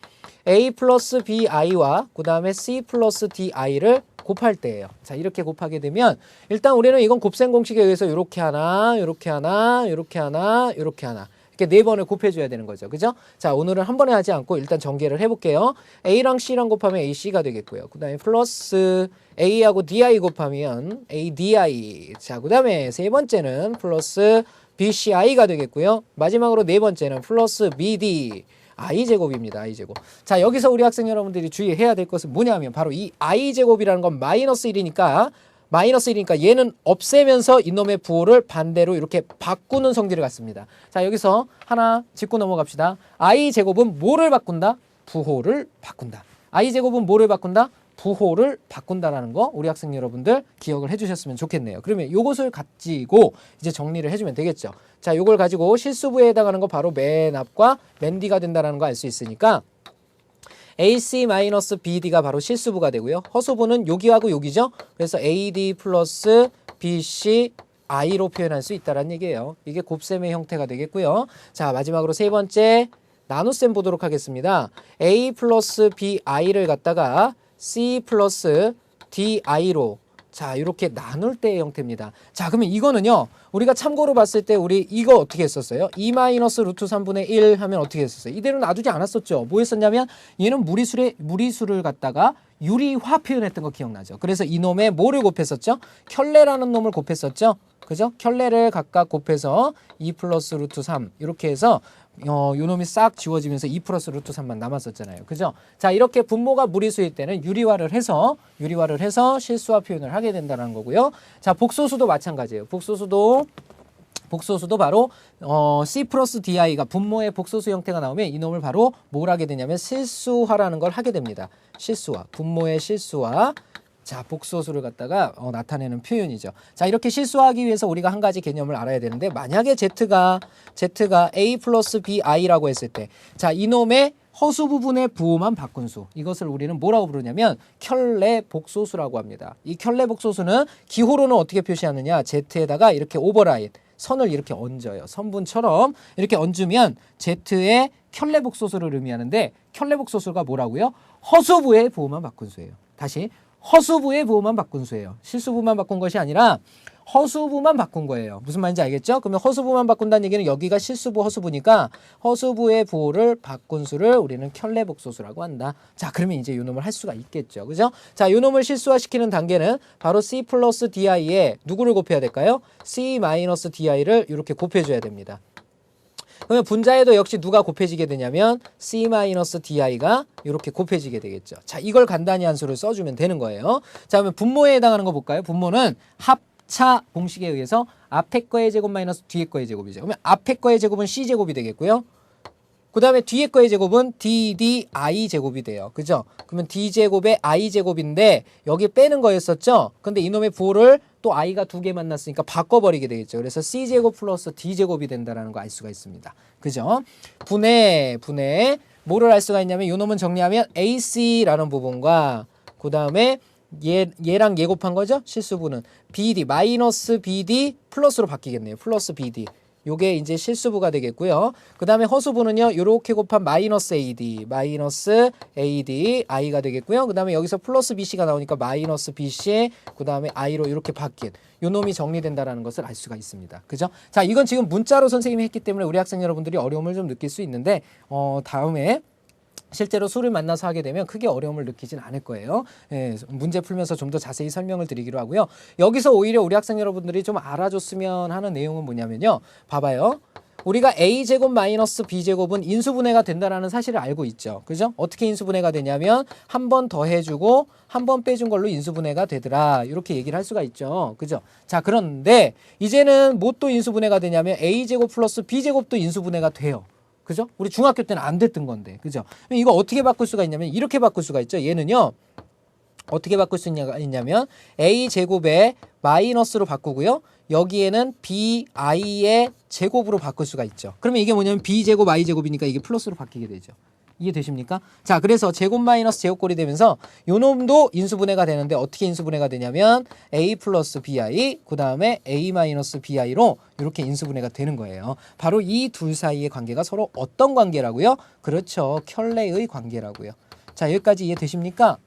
[SPEAKER 1] a 플러스 bi와 그 다음에 c 플러스 di를 곱할 때예요. 자, 이렇게 곱하게 되면 일단 우리는 이건 곱셈 공식에 의해서 이렇게 하나, 이렇게 하나, 이렇게 하나, 이렇게 하나 이렇게 4번을 곱해줘야 되는 거죠. 그죠? 자, 오늘은 한 번에 하지 않고 일단 전개를 해볼게요. A랑 C랑 곱하면 AC가 되겠고요. 그 다음에 플러스 A하고 DI 곱하면 ADI. 자, 그 다음에 세 번째는 플러스 BCI가 되겠고요. 마지막으로 네 번째는 플러스 BD. i제곱입니다. i제곱. 자, 여기서 우리 학생 여러분들이 주의해야 될 것은 뭐냐면 바로 이 i제곱이라는 건 마이너스 1이니까 얘는 없애면서 이놈의 부호를 반대로 이렇게 바꾸는 성질을 갖습니다. 자, 여기서 하나 짚고 넘어갑시다. i제곱은 뭐를 바꾼다? 부호를 바꾼다. i제곱은 뭐를 바꾼다? 부호를 바꾼다라는 거 우리 학생 여러분들 기억을 해주셨으면 좋겠네요. 그러면 요것을 가지고 이제 정리를 해주면 되겠죠. 자, 요걸 가지고 실수부에 해당하는 거 바로 맨 앞과 맨 뒤가 된다는 거 알 수 있으니까 AC-BD가 바로 실수부가 되고요. 허수부는 여기하고 여기죠. 그래서 AD 플러스 BC I로 표현할 수 있다는 얘기예요. 이게 곱셈의 형태가 되겠고요. 자, 마지막으로 세 번째 나눗셈 보도록 하겠습니다. A 플러스 BI를 갖다가 C 플러스 DI로 자, 이렇게 나눌 때의 형태입니다. 자, 그러면 이거는요, 우리가 참고로 봤을 때 우리 이거 어떻게 했었어요? 2 마이너스 루트 3분의 1 하면 어떻게 했었어요? 이대로 놔두지 않았었죠. 뭐 했었냐면 얘는 무리수를 갖다가 유리화 표현했던 거 기억나죠? 그래서 이놈의 뭐를 곱했었죠? 켤레라는 놈을 곱했었죠? 그죠? 켤레를 각각 곱해서 2 플러스 루트 3 이렇게 해서 요 놈이 싹 지워지면서 2 플러스 루트 3만 남았었잖아요. 그죠? 자, 이렇게 분모가 무리수일 때는 유리화를 해서 실수화 표현을 하게 된다는 거고요. 자, 복소수도 마찬가지예요. 복소수도 바로 C 플러스 DI가 분모의 복소수 형태가 나오면 이놈을 바로 뭘 하게 되냐면 실수화라는 걸 하게 됩니다. 실수화, 분모의 실수화. 자, 복소수를 갖다가 나타내는 표현이죠. 자, 이렇게 실수하기 위해서 우리가 한 가지 개념을 알아야 되는데 만약에 Z가 A 플러스 BI라고 했을 때 자, 이놈의 허수 부분의 부호만 바꾼 수 이것을 우리는 뭐라고 부르냐면 켤레 복소수라고 합니다. 이 켤레 복소수는 기호로는 어떻게 표시하느냐 Z에다가 이렇게 오버라인 선을 이렇게 얹어요. 선분처럼 이렇게 얹으면 Z의 켤레 복소수를 의미하는데 켤레 복소수가 뭐라고요? 허수부의 부호만 바꾼 수예요. 다시 허수부의 부호만 바꾼 수예요. 실수부만 바꾼 것이 아니라 허수부만 바꾼 거예요. 무슨 말인지 알겠죠? 그러면 허수부만 바꾼다는 얘기는 여기가 실수부 허수부니까 허수부의 부호를 바꾼 수를 우리는 켤레복소수라고 한다. 자, 그러면 이제 요 놈을 할 수가 있겠죠. 그죠? 자, 요 놈을 실수화시키는 단계는 바로 C 플러스 DI에 누구를 곱해야 될까요? C 마이너스 DI를 이렇게 곱해줘야 됩니다. 그러면 분자에도 역시 누가 곱해지게 되냐면 C-DI가 이렇게 곱해지게 되겠죠. 자, 이걸 간단히 한 수를 써주면 되는 거예요. 자, 그러면 분모에 해당하는 거 볼까요? 분모는 합차 공식에 의해서 앞에 거의 제곱 마이너스 뒤에 거의 제곱이죠. 그러면 앞에 거의 제곱은 C제곱이 되겠고요. 그 다음에 뒤에 거의 제곱은 DDI 제곱이 돼요. 그죠? 그러면 D제곱에 I제곱인데 여기 빼는 거였었죠? 근데 이놈의 부호를 또 I가 두 개 만났으니까 바꿔버리게 되겠죠. 그래서 C제곱 플러스 D제곱이 된다는 거 알 수가 있습니다. 그죠? 분해. 뭐를 알 수가 있냐면 이놈은 정리하면 AC라는 부분과 그 다음에 얘랑 얘 곱한 거죠? 실수부는 BD, 마이너스 BD 플러스로 바뀌겠네요. 플러스 BD. 요게 이제 실수부가 되겠고요. 그 다음에 허수부는요, 요렇게 곱한 마이너스 AD, I가 되겠고요. 그 다음에 여기서 플러스 BC가 나오니까 마이너스 BC, 그 다음에 I로 이렇게 바뀐 요 놈이 정리된다라는 것을 알 수가 있습니다. 그죠? 자, 이건 지금 문자로 선생님이 했기 때문에 우리 학생 여러분들이 어려움을 좀 느낄 수 있는데, 다음에 실제로 수를 만나서 하게 되면 크게 어려움을 느끼진 않을 거예요. 예, 문제 풀면서 좀 더 자세히 설명을 드리기로 하고요. 여기서 오히려 우리 학생 여러분들이 좀 알아줬으면 하는 내용은 뭐냐면요. 봐봐요. 우리가 A제곱 마이너스 B제곱은 인수분해가 된다는 사실을 알고 있죠. 그죠? 어떻게 인수분해가 되냐면 한 번 더 해주고 한 번 빼준 걸로 인수분해가 되더라. 이렇게 얘기를 할 수가 있죠. 그죠? 자, 그런데 이제는 뭐 또 인수분해가 되냐면 A제곱 플러스 B제곱도 인수분해가 돼요. 그죠? 우리 중학교 때는 안 됐던 건데. 그죠? 이거 어떻게 바꿀 수가 있냐면 이렇게 바꿀 수가 있죠. 얘는요. 어떻게 바꿀 수 있냐면 A제곱에 마이너스로 바꾸고요. 여기에는 BI의 제곱으로 바꿀 수가 있죠. 그러면 이게 뭐냐면 B제곱 I제곱이니까 이게 플러스로 바뀌게 되죠. 이해되십니까? 자, 그래서 제곱 마이너스 제곱꼴이 되면서 요 놈도 인수분해가 되는데 어떻게 인수분해가 되냐면 A 플러스 BI 그 다음에 A 마이너스 BI로 이렇게 인수분해가 되는 거예요. 바로 이 둘 사이의 관계가 서로 어떤 관계라고요? 그렇죠. 켤레의 관계라고요. 자, 여기까지 이해되십니까?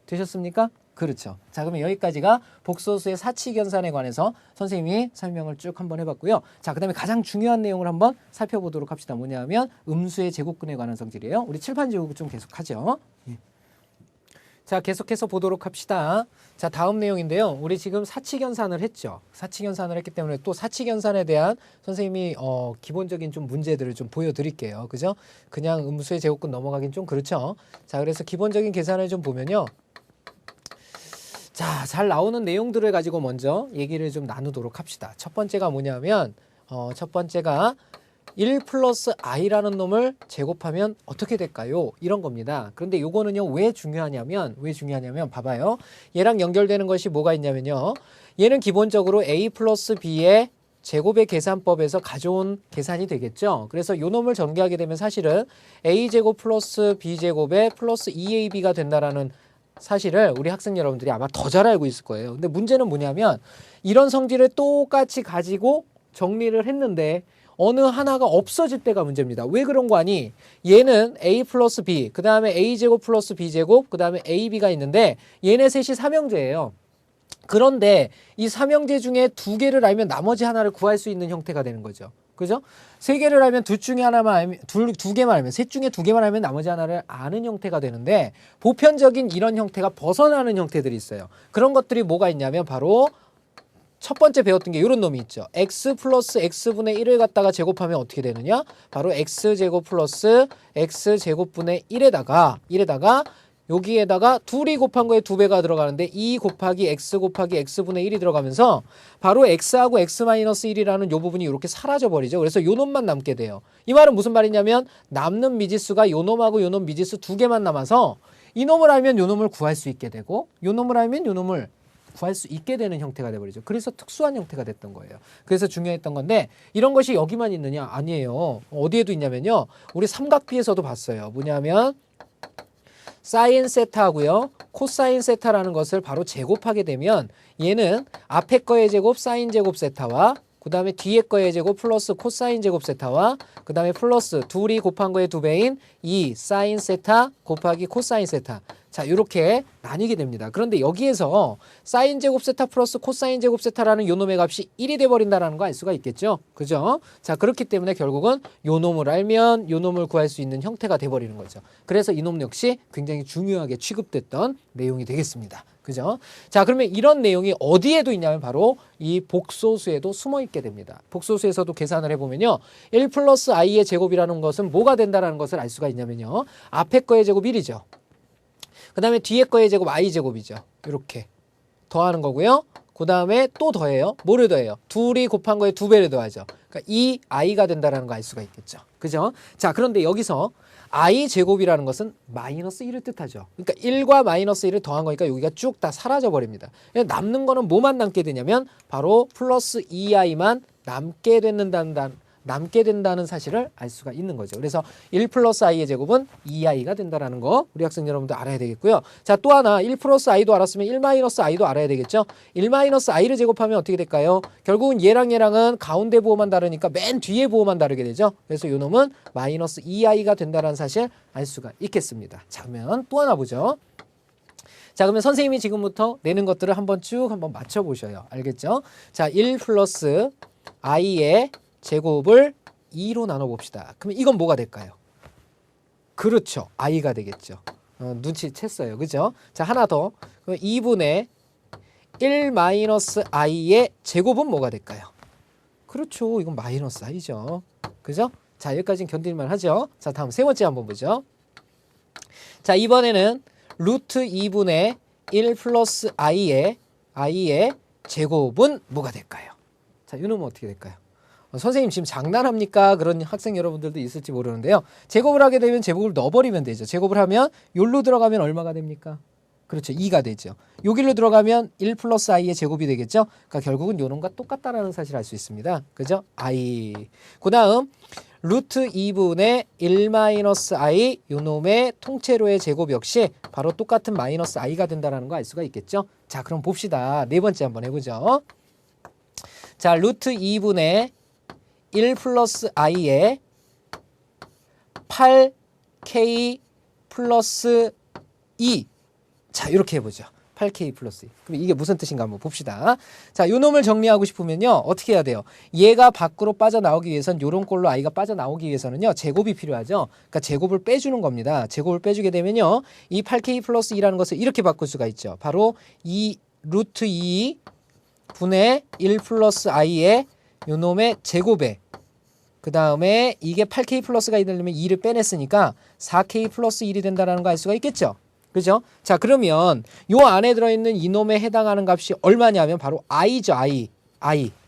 [SPEAKER 1] 되셨습니까? 그렇죠. 자, 그러면 여기까지가 복소수의 사칙연산에 관해서 선생님이 설명을 쭉 한번 해봤고요. 자, 그 다음에 가장 중요한 내용을 한번 살펴보도록 합시다. 뭐냐면 음수의 제곱근에 관한 성질이에요. 우리 칠판 지우고 좀 계속하죠. 예. 자, 계속해서 보도록 합시다. 자, 다음 내용인데요. 우리 지금 사칙연산을 했죠. 사칙연산을 했기 때문에 또 사칙연산에 대한 선생님이 기본적인 좀 문제들을 좀 보여드릴게요. 그죠? 그냥 음수의 제곱근 넘어가긴 좀 그렇죠. 자, 그래서 기본적인 계산을 좀 보면요. 자, 잘 나오는 내용들을 가지고 먼저 얘기를 좀 나누도록 합시다. 첫 번째가 뭐냐면 첫 번째가 1 플러스 i라는 놈을 제곱하면 어떻게 될까요? 이런 겁니다. 그런데 요거는요, 왜 중요하냐면 봐봐요. 얘랑 연결되는 것이 뭐가 있냐면요. 얘는 기본적으로 a 플러스 b의 제곱의 계산법에서 가져온 계산이 되겠죠. 그래서 요 놈을 전개하게 되면 사실은 a제곱 플러스 b제곱에 플러스 2ab가 된다라는 사실을 우리 학생 여러분들이 아마 더 잘 알고 있을 거예요. 근데 문제는 뭐냐면 이런 성질을 똑같이 가지고 정리를 했는데 어느 하나가 없어질 때가 문제입니다. 왜 그런 거 아니? 얘는 a 플러스 b, 그 다음에 a제곱 플러스 b제곱, 그 다음에 ab가 있는데 얘네 셋이 삼형제예요. 그런데 이 삼형제 중에 두 개를 알면 나머지 하나를 구할 수 있는 형태가 되는 거죠. 그죠? 세 개를 알면 둘 중에 하나만 알면, 두 개만 알면, 셋 중에 두 개만 알면 나머지 하나를 아는 형태가 되는데 보편적인 이런 형태가 벗어나는 형태들이 있어요. 그런 것들이 뭐가 있냐면 바로 첫 번째 배웠던 게 이런 놈이 있죠. x 플러스 x분의 1을 갖다가 제곱하면 어떻게 되느냐? 바로 x제곱 플러스 x제곱분의 1에다가 여기에다가 둘이 곱한 거에 2배가 들어가는데 2 곱하기 x 곱하기 x분의 1이 들어가면서 바로 x하고 x-1이라는 요 부분이 이렇게 사라져 버리죠. 그래서 요 놈만 남게 돼요. 이 말은 무슨 말이냐면 남는 미지수가 요 놈하고 요 놈 미지수 두 개만 남아서 이 놈을 알면 요 놈을 구할 수 있게 되고 요 놈을 알면 요 놈을 구할 수 있게 되는 형태가 돼버리죠. 그래서 특수한 형태가 됐던 거예요. 그래서 중요했던 건데 이런 것이 여기만 있느냐? 아니에요. 어디에도 있냐면요. 우리 삼각비에서도 봤어요. 뭐냐면 사인 세타하고요. 코사인 세타라는 것을 바로 제곱하게 되면 얘는 앞에 거의 제곱 사인 제곱 세타와 그 다음에 뒤에 거의 제곱 플러스 코사인 제곱 세타와 그 다음에 플러스 둘이 곱한 거의 2배인 2 사인 세타 곱하기 코사인 세타. 자, 이렇게 나뉘게 됩니다. 그런데 여기에서 사인 제곱 세타 플러스 코사인 제곱 세타라는 요 놈의 값이 1이 돼버린다는 거 알 수가 있겠죠? 그죠? 자, 그렇기 때문에 결국은 요 놈을 알면 요 놈을 구할 수 있는 형태가 돼버리는 거죠. 그래서 이 놈 역시 굉장히 중요하게 취급됐던 내용이 되겠습니다. 그죠? 자, 그러면 이런 내용이 어디에도 있냐면 바로 이 복소수에도 숨어 있게 됩니다. 복소수에서도 계산을 해보면요. 1 플러스 i의 제곱이라는 것은 뭐가 된다는 것을 알 수가 있냐면요. 앞에 거의 제곱 1이죠. 그 다음에 뒤에 거의 제곱 i제곱이죠. 이렇게 더하는 거고요. 그 다음에 또 더해요. 뭐를 더해요? 둘이 곱한 거에 2배를 더하죠. 그러니까 이 i가 된다는 거 알 수가 있겠죠. 그죠? 자, 그런데 여기서 i제곱이라는 것은 마이너스 1을 뜻하죠. 그러니까 1과 마이너스 1을 더한 거니까 여기가 쭉 다 사라져 버립니다. 남는 거는 뭐만 남게 되냐면 바로 플러스 2i만 남게 된다는 사실을 알 수가 있는 거죠. 그래서 1 플러스 i의 제곱은 2i가 된다는 거 우리 학생 여러분도 알아야 되겠고요. 자, 또 하나 1 플러스 i도 알았으면 1 마이너스 i도 알아야 되겠죠. 1 마이너스 i를 제곱하면 어떻게 될까요? 결국은 얘랑은 가운데 부호만 다르니까 맨 뒤에 부호만 다르게 되죠. 그래서 요 놈은 마이너스 2i가 된다는 사실 알 수가 있겠습니다. 자, 그러면 또 하나 보죠. 자, 그러면 선생님이 지금부터 내는 것들을 한번 쭉 한번 맞춰보셔요. 알겠죠? 자, 1 플러스 i의 제곱을 2로 나눠봅시다. 그러면 이건 뭐가 될까요? 그렇죠. i가 되겠죠. 눈치챘어요. 그죠? 자, 하나 더. 그럼 2분의 1 마이너스 i의 제곱은 뭐가 될까요? 그렇죠. 이건 마이너스 i죠. 그죠? 자, 여기까지는 견딜만 하죠. 자, 다음 세 번째 한번 보죠. 자, 이번에는 루트 2분의 1 플러스 i의 제곱은 뭐가 될까요? 자, 이놈은 어떻게 될까요? 선생님 지금 장난합니까? 그런 학생 여러분들도 있을지 모르는데요. 제곱을 하게 되면 제곱을 넣어버리면 되죠. 제곱을 하면 요로 들어가면 얼마가 됩니까? 그렇죠. 2가 되죠. 여기로 들어가면 1 플러스 i의 제곱이 되겠죠. 그러니까 결국은 요놈과 똑같다라는 사실을 알 수 있습니다. 그죠? i. 그 다음 루트 2분의 1 마이너스 i 요놈의 통째로의 제곱 역시 바로 똑같은 마이너스 i가 된다는 거 알 수가 있겠죠. 자, 그럼 봅시다. 네 번째 한번 해보죠. 자, 루트 2분의 1 플러스 i의 8k 플러스 2. 자, 이렇게 해보죠. 8k 플러스 2. 그럼 이게 무슨 뜻인가 한번 봅시다. 자, 요 놈을 정리하고 싶으면요. 어떻게 해야 돼요? 얘가 밖으로 빠져나오기 위해선 요런 꼴로 i가 빠져나오기 위해서는요. 제곱이 필요하죠. 그러니까 제곱을 빼주는 겁니다. 제곱을 빼주게 되면요. 이 8k 플러스 2라는 것을 이렇게 바꿀 수가 있죠. 바로 이 루트 2 분의 1 플러스 i의 요 놈의 제곱에 그 다음에 이게 8k 플러스가 되려면 2를 빼냈으니까 4k 플러스 1이 된다는 거 알 수가 있겠죠. 그죠? 자, 그러면 요 안에 들어있는 이놈에 해당하는 값이 얼마냐면 바로 i죠. i.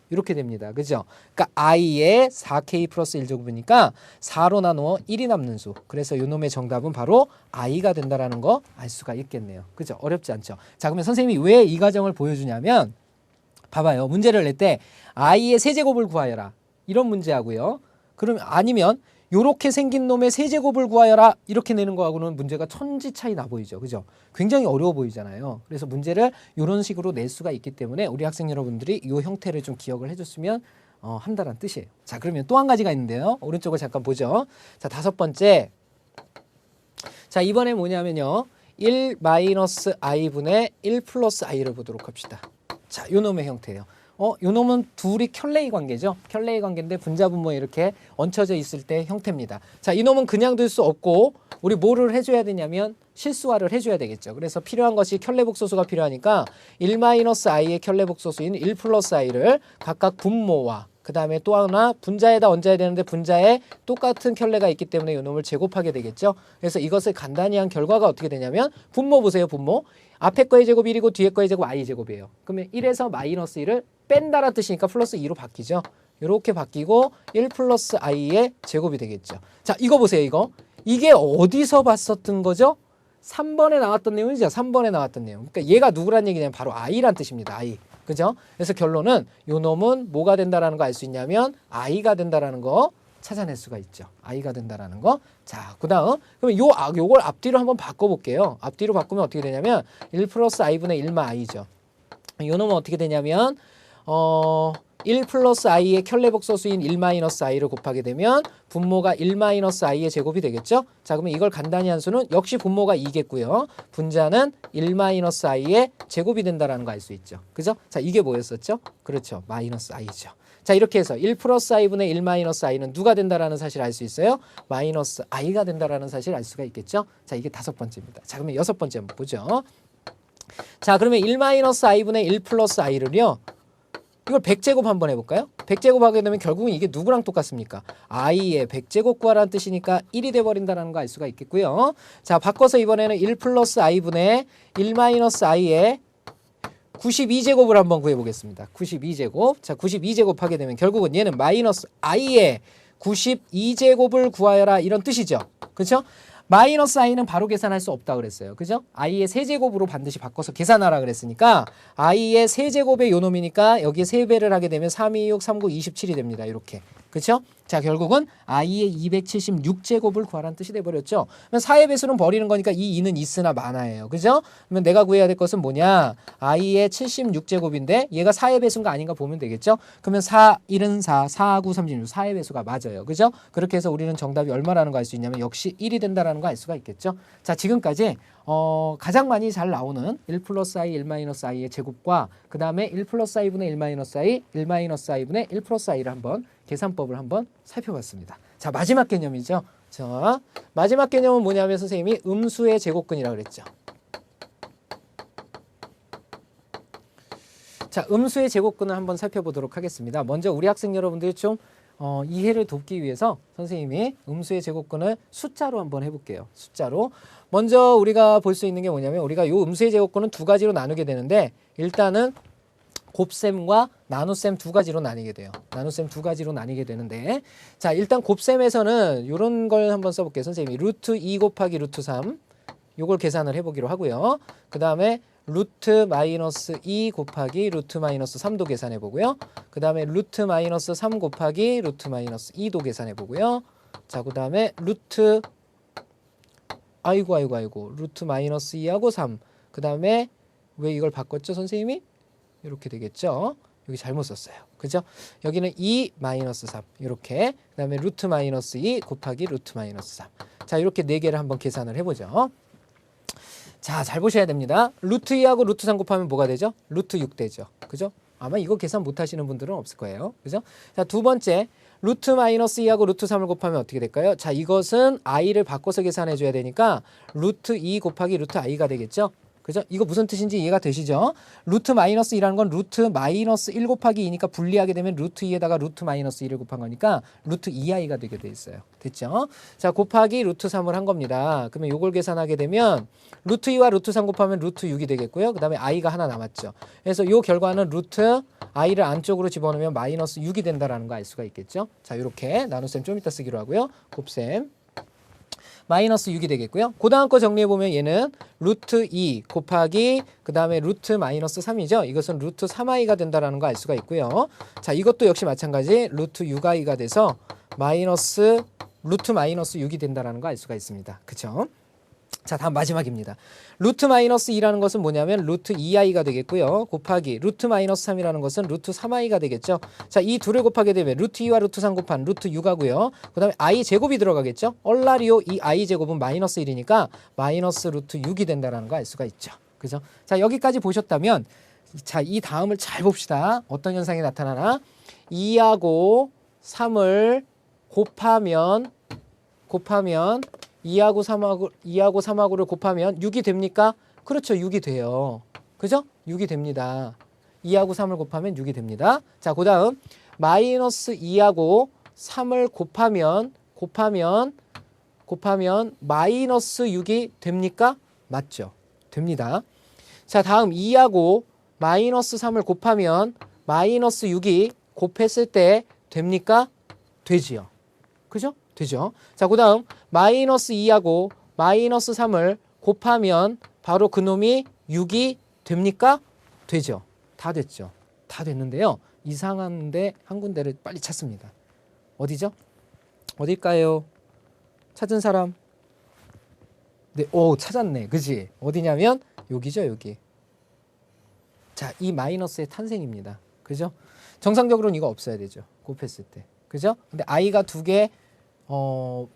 [SPEAKER 1] 이렇게 됩니다. 그죠? 그러니까 i의 4k 플러스 1제곱이니까 4로 나누어 1이 남는 수. 그래서 요 놈의 정답은 바로 i가 된다라는 거 알 수가 있겠네요. 그죠? 어렵지 않죠? 자, 그러면 선생님이 왜 이 과정을 보여주냐면 봐봐요. 문제를 낼 때 i의 세제곱을 구하여라. 이런 문제하고요. 그럼 아니면 요렇게 생긴 놈의 세제곱을 구하여라 이렇게 내는 거하고는 문제가 천지 차이 나 보이죠. 그죠? 굉장히 어려워 보이잖아요. 그래서 문제를 이런 식으로 낼 수가 있기 때문에 우리 학생 여러분들이 이 형태를 좀 기억을 해줬으면 한다는 뜻이에요. 자, 그러면 또 한 가지가 있는데요. 오른쪽을 잠깐 보죠. 자, 5번째. 자, 이번에 뭐냐면요. 1 마이너스 i분의 1 플러스 i를 보도록 합시다. 자, 요 놈의 형태예요. 요 놈은 둘이 켤레이 관계죠. 켤레이 관계인데 분자분모에 이렇게 얹혀져 있을 때 형태입니다. 자, 이 놈은 그냥 둘 수 없고 우리 뭐를 해줘야 되냐면 실수화를 해줘야 되겠죠. 그래서 필요한 것이 켤레복소수가 필요하니까 1-i의 켤레복소수인 1 플러스 i를 각각 분모와 그 다음에 또 하나 분자에다 얹어야 되는데 분자에 똑같은 켤레가 있기 때문에 이 놈을 제곱하게 되겠죠. 그래서 이것을 간단히 한 결과가 어떻게 되냐면 분모 보세요. 분모. 앞에 거의 제곱 1이고 뒤에 거의 제곱 i제곱이에요. 그러면 1에서 마이너스 1을 뺀다라는 뜻이니까 플러스 2로 바뀌죠. 이렇게 바뀌고 1 플러스 i의 제곱이 되겠죠. 자, 이거 보세요. 이게 어디서 봤었던 거죠? 3번에 나왔던 내용이죠. 3번에 나왔던 내용. 그러니까 얘가 누구란 얘기냐면 바로 i란 뜻입니다. i. 그죠? 그래서 결론은 요 놈은 뭐가 된다라는 거 알 수 있냐면 i가 된다라는 거 찾아낼 수가 있죠. i가 된다라는 거. 자, 그다음 그러면 요걸 앞뒤로 한번 바꿔볼게요. 앞뒤로 바꾸면 어떻게 되냐면 1 플러스 i분의 1마 i죠. 요 놈은 어떻게 되냐면 1 플러스 i의 켤레복소수인 1 마이너스 i를 곱하게 되면 분모가 1 마이너스 i의 제곱이 되겠죠. 자, 그러면 이걸 간단히 한 수는 역시 분모가 2겠고요. 분자는 1 마이너스 i의 제곱이 된다라는 거 알 수 있죠. 그죠? 자, 이게 뭐였었죠? 그렇죠. 마이너스 i죠. 자, 이렇게 해서 1 플러스 i분의 1 마이너스 i는 누가 된다라는 사실을 알 수 있어요? 마이너스 i가 된다라는 사실을 알 수가 있겠죠. 자, 이게 5번째입니다. 자, 그러면 6번째 한번 보죠. 자, 그러면 1 마이너스 i분의 1 플러스 i를요. 이걸 100제곱 한번 해볼까요? 100제곱 하게 되면 결국은 이게 누구랑 똑같습니까? i의 100제곱 구하라는 뜻이니까 1이 돼버린다는 거 알 수가 있겠고요. 자, 바꿔서 이번에는 1 플러스 i분의 1 마이너스 i의 92제곱을 한번 구해보겠습니다. 92제곱. 자, 92제곱 하게 되면 결국은 얘는 마이너스 i의 92제곱을 구하여라 이런 뜻이죠. 그렇죠? 마이너스 i는 바로 계산할 수 없다 그랬어요. 그죠? i의 세제곱으로 반드시 바꿔서 계산하라 그랬으니까 i의 세제곱의 요놈이니까 여기에 3배를 하게 되면 3, 2, 6, 3, 9, 27이 됩니다. 이렇게. 그렇죠? 자, 결국은 i의 276제곱을 구하라는 뜻이 돼버렸죠. 그럼 4의 배수는 버리는 거니까 이 2는 있으나 마나예요. 그죠? 그러면 내가 구해야 될 것은 뭐냐? i의 76제곱인데 얘가 4의 배수인가 아닌가 보면 되겠죠? 그러면 4, 1은 4, 4, 9, 36, 4의 배수가 맞아요. 그죠? 그렇게 해서 우리는 정답이 얼마라는 거 알 수 있냐면 역시 1이 된다라는 거 알 수가 있겠죠? 자, 지금까지 가장 많이 잘 나오는 1 플러스 i, 1 마이너스 i의 제곱과 그 다음에 1 플러스 i분의 1 마이너스 i, 1 마이너스 i분의 1 플러스 i를 한번 계산법을 한번 살펴봤습니다. 자, 마지막 개념이죠. 자, 마지막 개념은 뭐냐면 선생님이 음수의 제곱근이라고 그랬죠. 자, 음수의 제곱근을 한번 살펴보도록 하겠습니다. 먼저 우리 학생 여러분들이 좀 이해를 돕기 위해서 선생님이 음수의 제곱근을 숫자로 한번 해볼게요. 숫자로. 먼저 우리가 볼 수 있는 게 뭐냐면 우리가 요 음수의 제곱근은 두 가지로 나누게 되는데 일단은 곱셈과 나눗셈 두 가지로 나뉘게 돼요. 나눗셈 두 가지로 나뉘게 되는데 자, 일단 곱셈에서는 이런 걸 한번 써볼게요. 선생님이 루트 2 곱하기 루트 3 요걸 계산을 해보기로 하고요. 그 다음에 루트 마이너스 2 곱하기 루트 마이너스 3도 계산해 보고요. 그 다음에 루트 마이너스 3 곱하기 루트 마이너스 2도 계산해 보고요. 자, 그 다음에 루트 아이고 루트 마이너스 2하고 3. 그 다음에 왜 이걸 바꿨죠 선생님이? 이렇게 되겠죠. 여기 잘못 썼어요. 그죠? 여기는 2 마이너스 3 이렇게. 그 다음에 루트 마이너스 2 곱하기 루트 마이너스 3. 자, 이렇게 4개를 한번 계산을 해보죠. 자, 잘 보셔야 됩니다. 루트 2하고 루트 3 곱하면 뭐가 되죠? 루트 6 되죠. 그죠? 아마 이거 계산 못 하시는 분들은 없을 거예요. 그죠? 자, 두 번째. 루트 마이너스 2하고 루트 3을 곱하면 어떻게 될까요? 자, 이것은 i를 바꿔서 계산해 줘야 되니까 루트 2 곱하기 루트 i가 되겠죠? 그죠? 이거 무슨 뜻인지 이해가 되시죠? 루트 마이너스 2라는 건 루트 마이너스 1 곱하기 2니까 분리하게 되면 루트 2에다가 루트 마이너스 1을 곱한 거니까 루트 2i가 되게 돼 있어요. 됐죠? 자, 곱하기 루트 3을 한 겁니다. 그러면 요걸 계산하게 되면 루트 2와 루트 3 곱하면 루트 6이 되겠고요. 그 다음에 i가 하나 남았죠. 그래서 요 결과는 루트 i를 안쪽으로 집어넣으면 마이너스 6이 된다라는 거 알 수가 있겠죠? 자, 이렇게 나눗셈 좀 이따 쓰기로 하고요. 곱셈. 마이너스 6이 되겠고요. 그 다음 거 정리해보면 얘는 루트 2 곱하기 그 다음에 루트 마이너스 3이죠. 이것은 루트 3i가 된다라는 거 알 수가 있고요. 자, 이것도 역시 마찬가지 루트 6i가 돼서 루트 마이너스 6이 된다라는 거 알 수가 있습니다. 그쵸? 자, 다음 마지막입니다. 루트 마이너스 2라는 것은 뭐냐면 루트 2i가 되겠고요. 곱하기 루트 마이너스 3이라는 것은 루트 3i가 되겠죠. 자, 이 둘을 곱하게 되면 루트 2와 루트 3 곱한 루트 6하고요. 그 다음에 i 제곱이 들어가겠죠. 얼라리오 이 i 제곱은 마이너스 1이니까 마이너스 루트 6이 된다는 거 알 수가 있죠. 그죠? 자, 여기까지 보셨다면 자, 이 다음을 잘 봅시다. 어떤 현상이 나타나나? 2하고 3을 곱하면 2하고 3하고를 곱하면 6이 됩니까? 그렇죠. 6이 돼요. 그죠? 6이 됩니다. 2하고 3을 곱하면 6이 됩니다. 자, 그 다음 마이너스 2하고 3을 곱하면 마이너스 6이 됩니까? 맞죠. 됩니다. 자, 다음 2하고 마이너스 3을 곱하면 마이너스 6이 곱했을 때 됩니까? 되지요. 그죠? 되죠. 자, 그 다음 마이너스 2하고 마이너스 3을 곱하면 바로 그놈이 6이 됩니까? 되죠. 다 됐죠. 다 됐는데요. 이상한데 한 군데를 빨리 찾습니다. 어디죠? 어딜까요? 찾은 사람? 네, 오, 찾았네. 그지? 어디냐면 여기죠, 여기. 자, 이 마이너스의 탄생입니다. 그죠? 정상적으로는 이거 없어야 되죠. 곱했을 때. 그죠? 근데 i가 두 개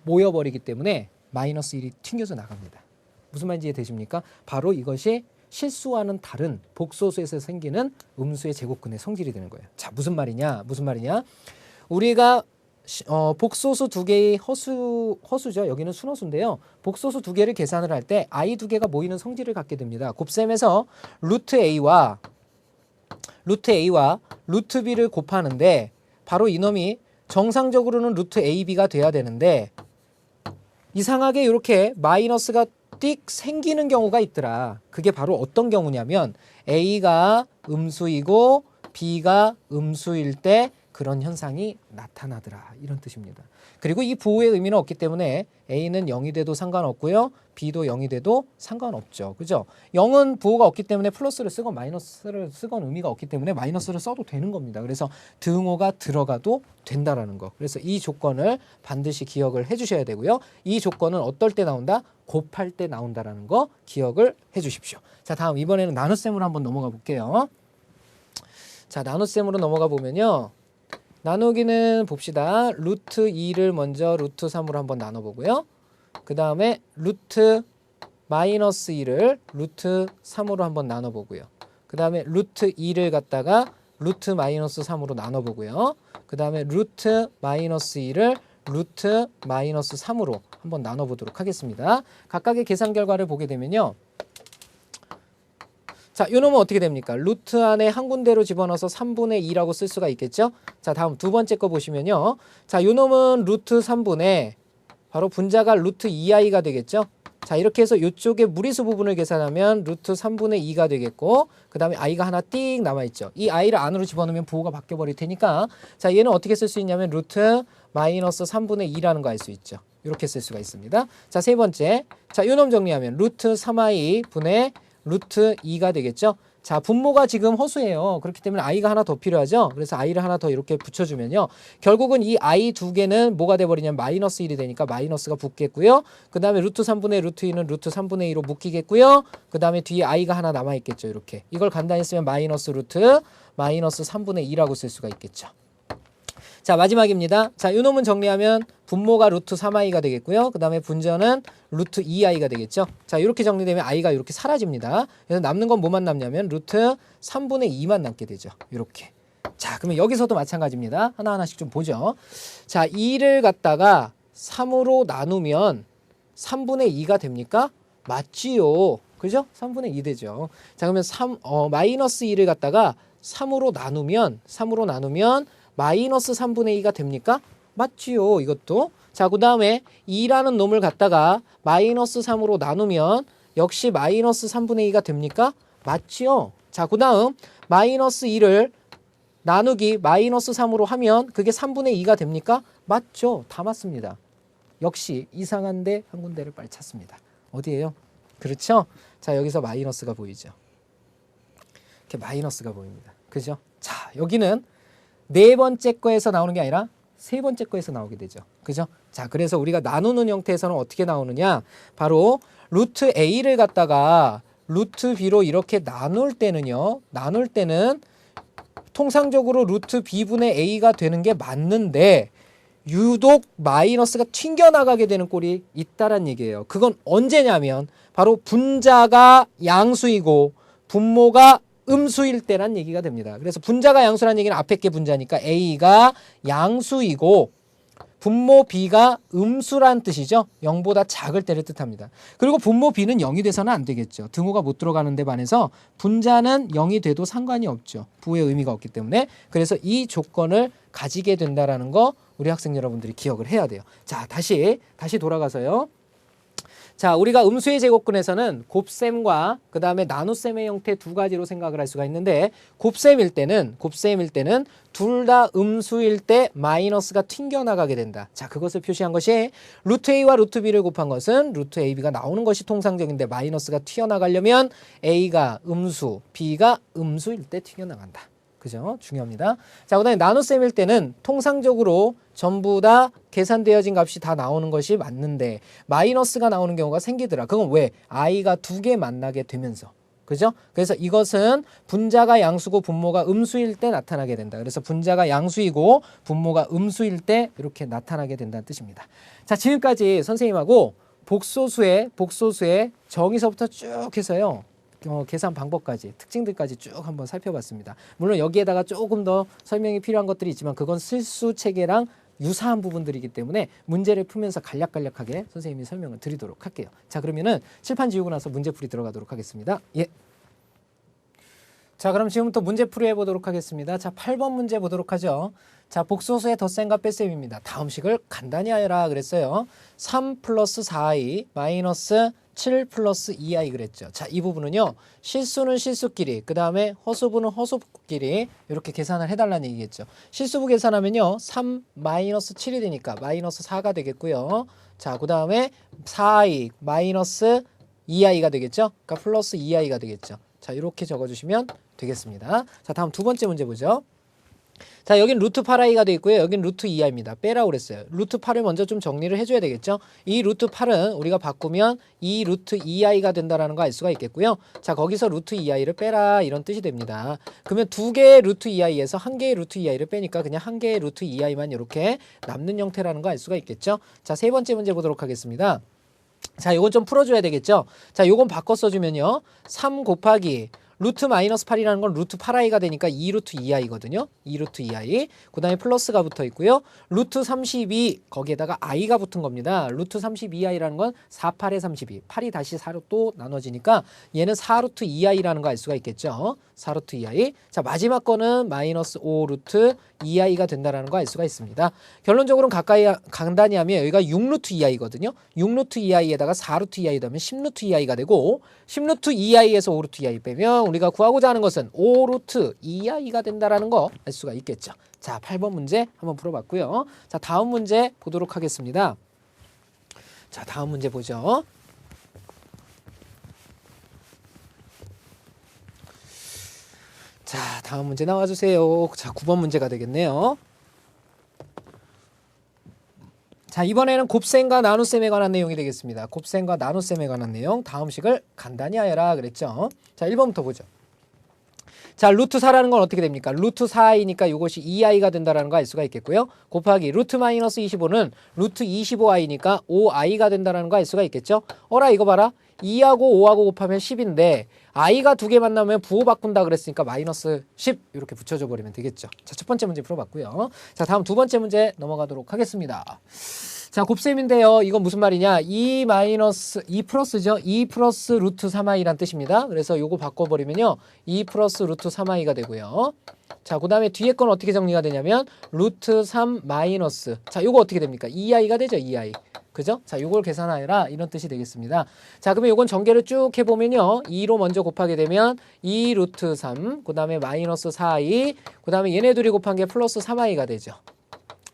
[SPEAKER 1] 모여버리기 때문에 마이너스 1이 튕겨져 나갑니다. 무슨 말인지 이해되십니까? 바로 이것이 실수와는 다른 복소수에서 생기는 음수의 제곱근의 성질이 되는 거예요. 자, 무슨 말이냐? 우리가 복소수 두 개의 허수죠. 여기는 순허수인데요. 복소수 두 개를 계산을 할 때 i 두 개가 모이는 성질을 갖게 됩니다. 곱셈에서 루트 a와 루트 b를 곱하는데 바로 이놈이 정상적으로는 루트 AB가 돼야 되는데 이상하게 이렇게 마이너스가 띡 생기는 경우가 있더라. 그게 바로 어떤 경우냐면 A가 음수이고 B가 음수일 때 그런 현상이 나타나더라. 이런 뜻입니다. 그리고 이 부호의 의미는 없기 때문에 A는 0이 돼도 상관없고요. B도 0이 돼도 상관없죠. 그죠? 0은 부호가 없기 때문에 플러스를 쓰건 마이너스를 쓰건 의미가 없기 때문에 마이너스를 써도 되는 겁니다. 그래서 등호가 들어가도 된다라는 거. 그래서 이 조건을 반드시 기억을 해주셔야 되고요. 이 조건은 어떨 때 나온다? 곱할 때 나온다라는 거 기억을 해주십시오. 자, 다음 이번에는 나눗셈으로 한번 넘어가 볼게요. 자, 나눗셈으로 넘어가 보면요. 나누기는 봅시다. 루트 2를 먼저 루트 3으로 한번 나눠보고요. 그 다음에 루트 마이너스 2를 루트 3으로 한번 나눠보고요. 그 다음에 루트 2를 갖다가 루트 마이너스 3으로 나눠보고요. 그 다음에 루트 마이너스 2를 루트 마이너스 3으로 한번 나눠보도록 하겠습니다. 각각의 계산 결과를 보게 되면요. 자, 요 놈은 어떻게 됩니까? 루트 안에 한 군데로 집어넣어서 3분의 2라고 쓸 수가 있겠죠? 자, 다음 두 번째 거 보시면요. 자, 요 놈은 루트 3분의 바로 분자가 루트 2i가 되겠죠? 자, 이렇게 해서 이쪽에 무리수 부분을 계산하면 루트 3분의 2가 되겠고 그 다음에 i가 하나 띡 남아있죠. 이 i를 안으로 집어넣으면 부호가 바뀌어버릴 테니까 자, 얘는 어떻게 쓸 수 있냐면 루트 마이너스 3분의 2라는 거 알 수 있죠. 이렇게 쓸 수가 있습니다. 자, 세 번째. 자, 요 놈 정리하면 루트 3i 분의 루트 2가 되겠죠. 자, 분모가 지금 허수예요. 그렇기 때문에 i가 하나 더 필요하죠. 그래서 i를 하나 더 이렇게 붙여주면요. 결국은 이 i 두 개는 뭐가 돼버리냐면 마이너스 1이 되니까 마이너스가 붙겠고요. 그 다음에 루트 3분의 루트 2는 루트 3분의 2로 묶이겠고요. 그 다음에 뒤에 i가 하나 남아있겠죠. 이렇게. 이걸 간단히 쓰면 마이너스 루트 마이너스 3분의 2라고 쓸 수가 있겠죠. 자, 마지막입니다. 자, 이 놈은 정리하면 분모가 루트 3i가 되겠고요. 그 다음에 분전은 루트 2i가 되겠죠. 자, 이렇게 정리되면 i가 이렇게 사라집니다. 그래서 남는 건 뭐만 남냐면 루트 3분의 2만 남게 되죠. 이렇게. 자, 그러면 여기서도 마찬가지입니다. 하나하나씩 좀 보죠. 자, 2를 갖다가 3으로 나누면 3분의 2가 됩니까? 맞지요. 그죠? 3분의 2 되죠. 자, 그러면 마이너스 2를 갖다가 3으로 나누면 마이너스 3분의 2가 됩니까? 맞지요. 이것도. 자, 그 다음에 2라는 놈을 갖다가 마이너스 3으로 나누면 역시 마이너스 3분의 2가 됩니까? 맞지요. 자, 그 다음 마이너스 2를 나누기 마이너스 3으로 하면 그게 3분의 2가 됩니까? 맞죠. 다 맞습니다. 역시 이상한데 한 군데를 빨리 찾습니다. 어디예요? 그렇죠? 자, 여기서 마이너스가 보이죠. 이렇게 마이너스가 보입니다. 그죠? 자, 여기는 네 번째 거에서 나오는 게 아니라 세 번째 거에서 나오게 되죠. 그죠? 자, 그래서 우리가 나누는 형태에서는 어떻게 나오느냐? 바로 루트 a를 갖다가 루트 b로 이렇게 나눌 때는 통상적으로 루트 b분의 a가 되는 게 맞는데 유독 마이너스가 튕겨나가게 되는 꼴이 있다란 얘기예요. 그건 언제냐면 바로 분자가 양수이고 분모가 음수일 때란 얘기가 됩니다. 그래서 분자가 양수란 얘기는 앞에 게 분자니까 a가 양수이고 분모 b가 음수란 뜻이죠. 0보다 작을 때를 뜻합니다. 그리고 분모 b는 0이 돼서는 안 되겠죠. 등호가 못 들어가는 데 반해서 분자는 0이 돼도 상관이 없죠. 부의 의미가 없기 때문에. 그래서 이 조건을 가지게 된다라는 거 우리 학생 여러분들이 기억을 해야 돼요. 자, 다시 돌아가서요. 자, 우리가 음수의 제곱근에서는 곱셈과 그 다음에 나눗셈의 형태 두 가지로 생각을 할 수가 있는데 곱셈일 때는 둘 다 음수일 때 마이너스가 튕겨나가게 된다. 자, 그것을 표시한 것이 루트 a와 루트 b를 곱한 것은 루트 ab가 나오는 것이 통상적인데 마이너스가 튀어나가려면 a가 음수, b가 음수일 때 튀겨나간다. 그죠? 중요합니다. 자, 그 다음에 나눗셈일 때는 통상적으로 전부 다 계산되어진 값이 다 나오는 것이 맞는데 마이너스가 나오는 경우가 생기더라. 그건 왜? i가 두 개 만나게 되면서. 그죠? 그래서 이것은 분자가 양수고 분모가 음수일 때 나타나게 된다. 그래서 분자가 양수이고 분모가 음수일 때 이렇게 나타나게 된다는 뜻입니다. 자, 지금까지 선생님하고 복소수의 정의서부터 쭉 해서요. 계산 방법까지 특징들까지 쭉 한번 살펴봤습니다. 물론 여기에다가 조금 더 설명이 필요한 것들이 있지만 그건 실수 체계랑 유사한 부분들이기 때문에 문제를 풀면서 간략하게 선생님이 설명을 드리도록 할게요. 자, 그러면은 칠판 지우고 나서 문제풀이 들어가도록 하겠습니다. 예. 자, 그럼 지금부터 문제풀이 해보도록 하겠습니다. 자, 8번 문제 보도록 하죠. 자, 복소수의 덧셈과 뺄셈입니다. 다음 식을 간단히 하여라 그랬어요. 3 플러스 4i 마이너스 7 플러스 2i 그랬죠. 자, 이 부분은요. 실수는 실수끼리, 그 다음에 허수부는 허수부끼리 이렇게 계산을 해달라는 얘기겠죠. 실수부 계산하면요. 3 마이너스 7이 되니까 마이너스 4가 되겠고요. 자, 그 다음에 4i 마이너스 2i가 되겠죠. 그러니까 플러스 2i가 되겠죠. 자, 이렇게 적어주시면 되겠습니다. 자, 다음 두 번째 문제 보죠. 자, 여긴 루트 8i가 되어 있고요. 여긴 루트 2i입니다. 빼라고 그랬어요. 루트 8을 먼저 좀 정리를 해줘야 되겠죠. 이 루트 8은 우리가 바꾸면 이 루트 2i가 된다라는 거 알 수가 있겠고요. 자, 거기서 루트 2i를 빼라 이런 뜻이 됩니다. 그러면 두 개의 루트 2i에서 한 개의 루트 2i를 빼니까 그냥 한 개의 루트 2i만 이렇게 남는 형태라는 거 알 수가 있겠죠. 자, 세 번째 문제 보도록 하겠습니다. 자, 요건 좀 풀어줘야 되겠죠. 자, 요건 바꿔 써주면요. 3 곱하기 루트 마이너스 8이라는 건 루트 8i가 되니까 2루트 2i거든요. 2루트 2i. 그 다음에 플러스가 붙어 있고요. 루트 32 거기에다가 i가 붙은 겁니다. 루트 32i라는 건 4, 8에 32. 8이 다시 4로 또 나눠지니까 얘는 4루트 2i라는 거 알 수가 있겠죠. 4루트 2i. 자, 마지막 거는 마이너스 5루트 2i가 된다라는 거 알 수가 있습니다. 결론적으로는 간단히 하면 여기가 6루트 2i거든요. 6루트 2i에다가 4루트 2i 더하면 10루트 2i가 되고 10루트 2i에서 5루트 2i 빼면 우리가 구하고자 하는 것은 5루트 2i가 된다라는 거 알 수가 있겠죠. 자, 8번 문제 한번 풀어봤고요. 자, 다음 문제 보도록 하겠습니다. 자, 다음 문제 보죠. 자, 다음 문제 나와주세요. 자, 9번 문제가 되겠네요. 자, 이번에는 곱셈과 나눗셈에 관한 내용이 되겠습니다. 곱셈과 나눗셈에 관한 내용 다음 식을 간단히 하여라 그랬죠. 자, 1번부터 보죠. 자, 루트 4라는 건 어떻게 됩니까? 루트 4i니까 이것이 2i가 된다라는 거 알 수가 있겠고요. 곱하기 루트 마이너스 25는 루트 25i니까 5i가 된다라는 거 알 수가 있겠죠. 어라 이거 봐라. 2하고 5하고 곱하면 10인데 i가 두 개 만나면 부호 바꾼다 그랬으니까 마이너스 10 이렇게 붙여줘 버리면 되겠죠. 자, 첫 번째 문제 풀어봤고요. 자, 다음 두 번째 문제 넘어가도록 하겠습니다. 자, 곱셈인데요. 이건 무슨 말이냐? 2 플러스죠. 2 플러스 루트 3i란 뜻입니다. 그래서 요거 바꿔버리면요. 2 플러스 루트 3i가 되고요. 자, 그 다음에 뒤에 건 어떻게 정리가 되냐면 루트 3 마이너스. 자, 요거 어떻게 됩니까? 2i가 되죠. 2i. 그죠? 자, 요걸 계산하여라 이런 뜻이 되겠습니다. 자, 그러면 요건 전개를 쭉 해보면요. 2로 먼저 곱하게 되면 2 루트 3, 그 다음에 마이너스 4i, 그 다음에 얘네 둘이 곱한 게 플러스 3i가 되죠.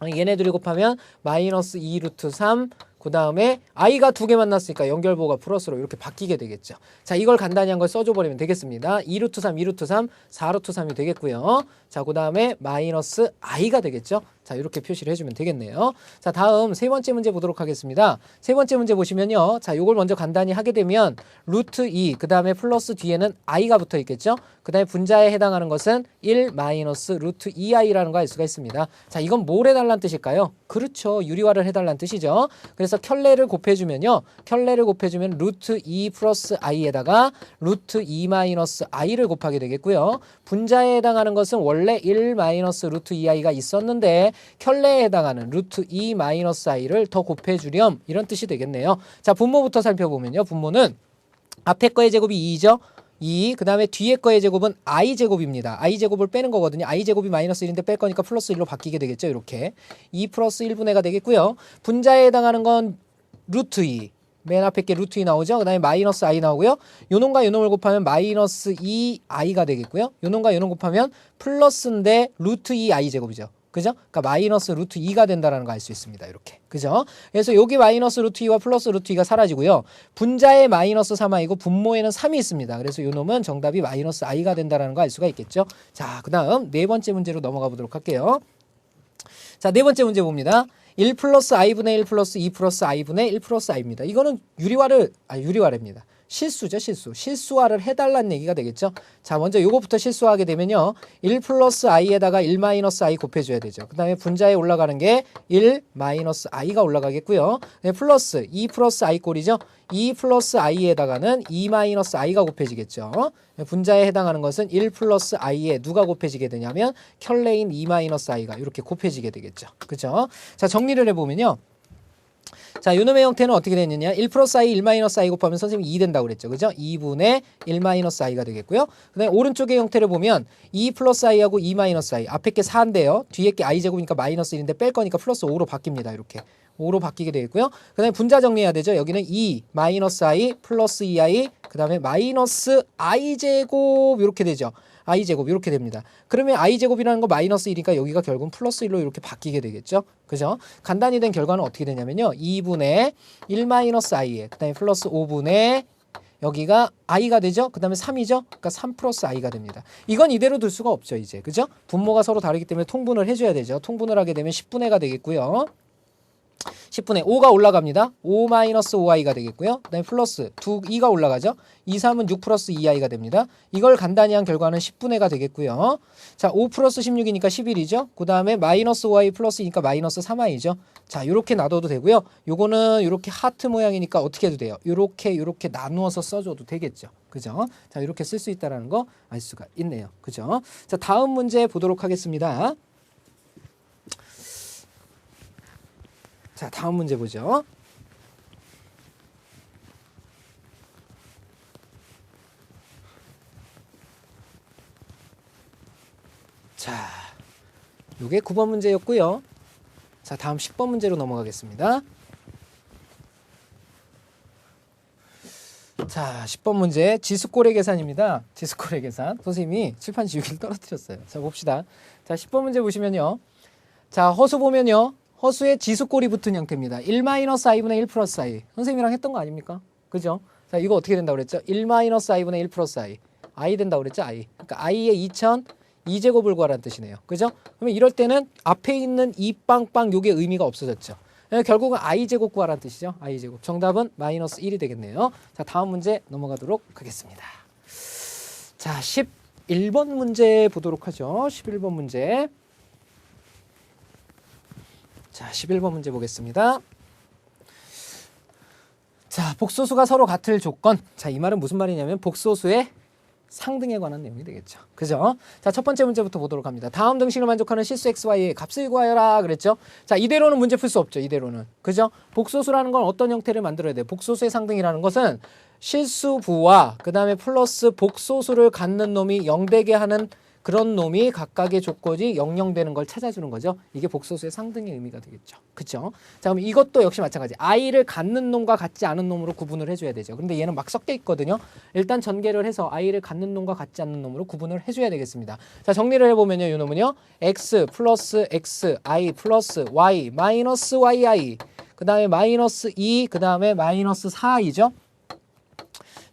[SPEAKER 1] 얘네 둘이 곱하면 마이너스 2 루트 3, 그 다음에 i가 두 개 만났으니까 연결부호가 플러스로 이렇게 바뀌게 되겠죠. 자, 이걸 간단히 한 걸 써줘버리면 되겠습니다. 2 루트 3, 2 루트 3, 4 루트 3이 되겠고요. 자, 그 다음에 마이너스 i가 되겠죠. 자, 이렇게 표시를 해주면 되겠네요. 자, 다음 세 번째 문제 보도록 하겠습니다. 세 번째 문제 보시면요. 자, 요걸 먼저 간단히 하게 되면 루트 2, 그 다음에 플러스 뒤에는 i가 붙어 있겠죠. 그 다음에 분자에 해당하는 것은 1 마이너스 루트 2i라는 거 알 수가 있습니다. 자, 이건 뭘 해달라는 뜻일까요? 그렇죠. 유리화를 해달라는 뜻이죠. 그래서 켤레를 곱해주면요. 켤레를 곱해주면 루트 2 플러스 i에다가 루트 2 마이너스 i를 곱하게 되겠고요. 분자에 해당하는 것은 원래 1 마이너스 루트 2i가 있었는데 켤레에 해당하는 루트 2 마이너스 i를 더 곱해주렴 이런 뜻이 되겠네요. 자, 분모부터 살펴보면요. 분모는 앞에 거의 제곱이 2죠. 2, 그 다음에 뒤에 거의 제곱은 i제곱입니다. i제곱을 빼는 거거든요. i제곱이 마이너스 1인데 뺄 거니까 플러스 1로 바뀌게 되겠죠. 이렇게 2 플러스 1분의가 되겠고요. 분자에 해당하는 건 루트 2. 맨 앞에 게 루트 2 나오죠. 그 다음에 마이너스 i 나오고요. 요놈과 요놈을 곱하면 마이너스 2i가 되겠고요. 요놈과 요놈 곱하면 플러스인데 루트 2i 제곱이죠. 그죠? 그러니까 마이너스 루트 2가 된다라는 거 알 수 있습니다. 이렇게. 그죠? 그래서 여기 마이너스 루트 2와 플러스 루트 2가 사라지고요. 분자에 마이너스 3i고 분모에는 3이 있습니다. 그래서 요 놈은 정답이 마이너스 i가 된다라는 거 알 수가 있겠죠. 자, 그 다음 네 번째 문제로 넘어가 보도록 할게요. 자, 네 번째 문제 봅니다. 1 플러스 i분의 1 플러스 2 플러스 i분의 1 플러스 i입니다. 이거는 유리화랍니다. 실수죠, 실수. 실수화를 해달라는 얘기가 되겠죠. 자, 먼저 요거부터 실수하게 되면요. 1 플러스 i에다가 1 마이너스 i 곱해줘야 되죠. 그 다음에 분자에 올라가는 게 1 마이너스 i가 올라가겠고요. 네, 플러스 2 플러스 i 꼴이죠. 2 플러스 i에다가는 2 마이너스 i가 곱해지겠죠. 분자에 해당하는 것은 1 플러스 i에 누가 곱해지게 되냐면 켤레인 2 마이너스 i가 이렇게 곱해지게 되겠죠. 그죠? 자, 정리를 해보면요. 자, 요놈의 형태는 어떻게 되느냐? 1 플러스 i, 1 마이너스 i 곱하면 선생님이 2 된다고 그랬죠. 그죠? 2분의 1 마이너스 i가 되겠고요. 그 다음에 오른쪽의 형태를 보면 2 플러스 i하고 2 마이너스 i. 앞에 게 4인데요. 뒤에 게 i 제곱이니까 마이너스 1인데 뺄 거니까 플러스 5로 바뀝니다. 이렇게. 5로 바뀌게 되겠고요. 그 다음에 분자 정리해야 되죠. 여기는 2 마이너스 i 플러스 2i 그 다음에 마이너스 i 제곱 이렇게 되죠. i제곱 이렇게 됩니다. 그러면 i제곱이라는 거 마이너스 1이니까 여기가 결국은 플러스 1로 이렇게 바뀌게 되겠죠. 그죠? 간단히 된 결과는 어떻게 되냐면요. 2분의 1 마이너스 i에 그 다음에 플러스 5분의 여기가 i가 되죠. 그 다음에 3이죠. 그러니까 3 플러스 i가 됩니다. 이건 이대로 둘 수가 없죠. 이제. 그죠? 분모가 서로 다르기 때문에 통분을 해줘야 되죠. 통분을 하게 되면 10분의가 되겠고요. 10분의 5가 올라갑니다. 5 마이너스 5i가 되겠고요. 그 다음에 플러스 2가 올라가죠. 2, 3은 6 플러스 2i가 됩니다. 이걸 간단히 한 결과는 10분의가 되겠고요. 자, 5 플러스 16이니까 11이죠. 그 다음에 마이너스 5i 플러스니까 마이너스 3i죠. 자, 이렇게 놔둬도 되고요. 요거는 이렇게 하트 모양이니까 어떻게 해도 돼요? 이렇게 나누어서 써줘도 되겠죠. 그죠? 자, 이렇게 쓸 수 있다는 거 알 수가 있네요. 그죠? 자, 다음 문제 보도록 하겠습니다. 자, 다음 문제 보죠. 자, 요게 9번 문제였고요. 자, 다음 10번 문제로 넘어가겠습니다. 자, 10번 문제 지수꼴의 계산입니다. 지수꼴의 계산. 선생님이 칠판 지우기를 떨어뜨렸어요. 자, 봅시다. 자, 10번 문제 보시면요. 자, 허수 보면요. 허수의 지수꼴이 붙은 형태입니다. 1-i분의 1 플러스 i. 선생님이랑 했던 거 아닙니까? 그죠? 자, 이거 어떻게 된다고 그랬죠? 1-i분의 1 플러스 i. i 된다고 그랬죠? i. 그러니까 i의 2000 2제곱을 구하라는 뜻이네요. 그죠? 그러면 이럴 때는 앞에 있는 이 빵빵 요게 의미가 없어졌죠. 결국은 i제곱 구하라는 뜻이죠. i제곱. 정답은 마이너스 1이 되겠네요. 자, 다음 문제 넘어가도록 하겠습니다. 자, 11번 문제 보도록 하죠. 11번 문제. 자, 11번 문제 보겠습니다. 자, 복소수가 서로 같을 조건. 자, 이 말은 무슨 말이냐면 복소수의 상등에 관한 내용이 되겠죠. 그죠? 자, 첫 번째 문제부터 보도록 합니다. 다음 등식을 만족하는 실수 xy의 값을 구하여라 그랬죠. 자, 이대로는 문제 풀 수 없죠. 이대로는. 그죠? 복소수라는 건 어떤 형태를 만들어야 돼? 복소수의 상등이라는 것은 실수부와 그 다음에 플러스 복소수를 갖는 놈이 0되게 하는 그런 놈이 각각의 조건이 00되는 걸 찾아주는 거죠. 이게 복소수의 상등의 의미가 되겠죠. 그렇죠? 자, 그럼 이것도 역시 마찬가지. i를 갖는 놈과 같지 않은 놈으로 구분을 해줘야 되죠. 근데 얘는 막 섞여 있거든요. 일단 전개를 해서 i를 갖는 놈과 같지 않는 놈으로 구분을 해줘야 되겠습니다. 자, 정리를 해보면요. 이 놈은요. x 플러스 x, i 플러스 y, 마이너스 yi, 그 다음에 마이너스 2, 그 다음에 마이너스 4i죠.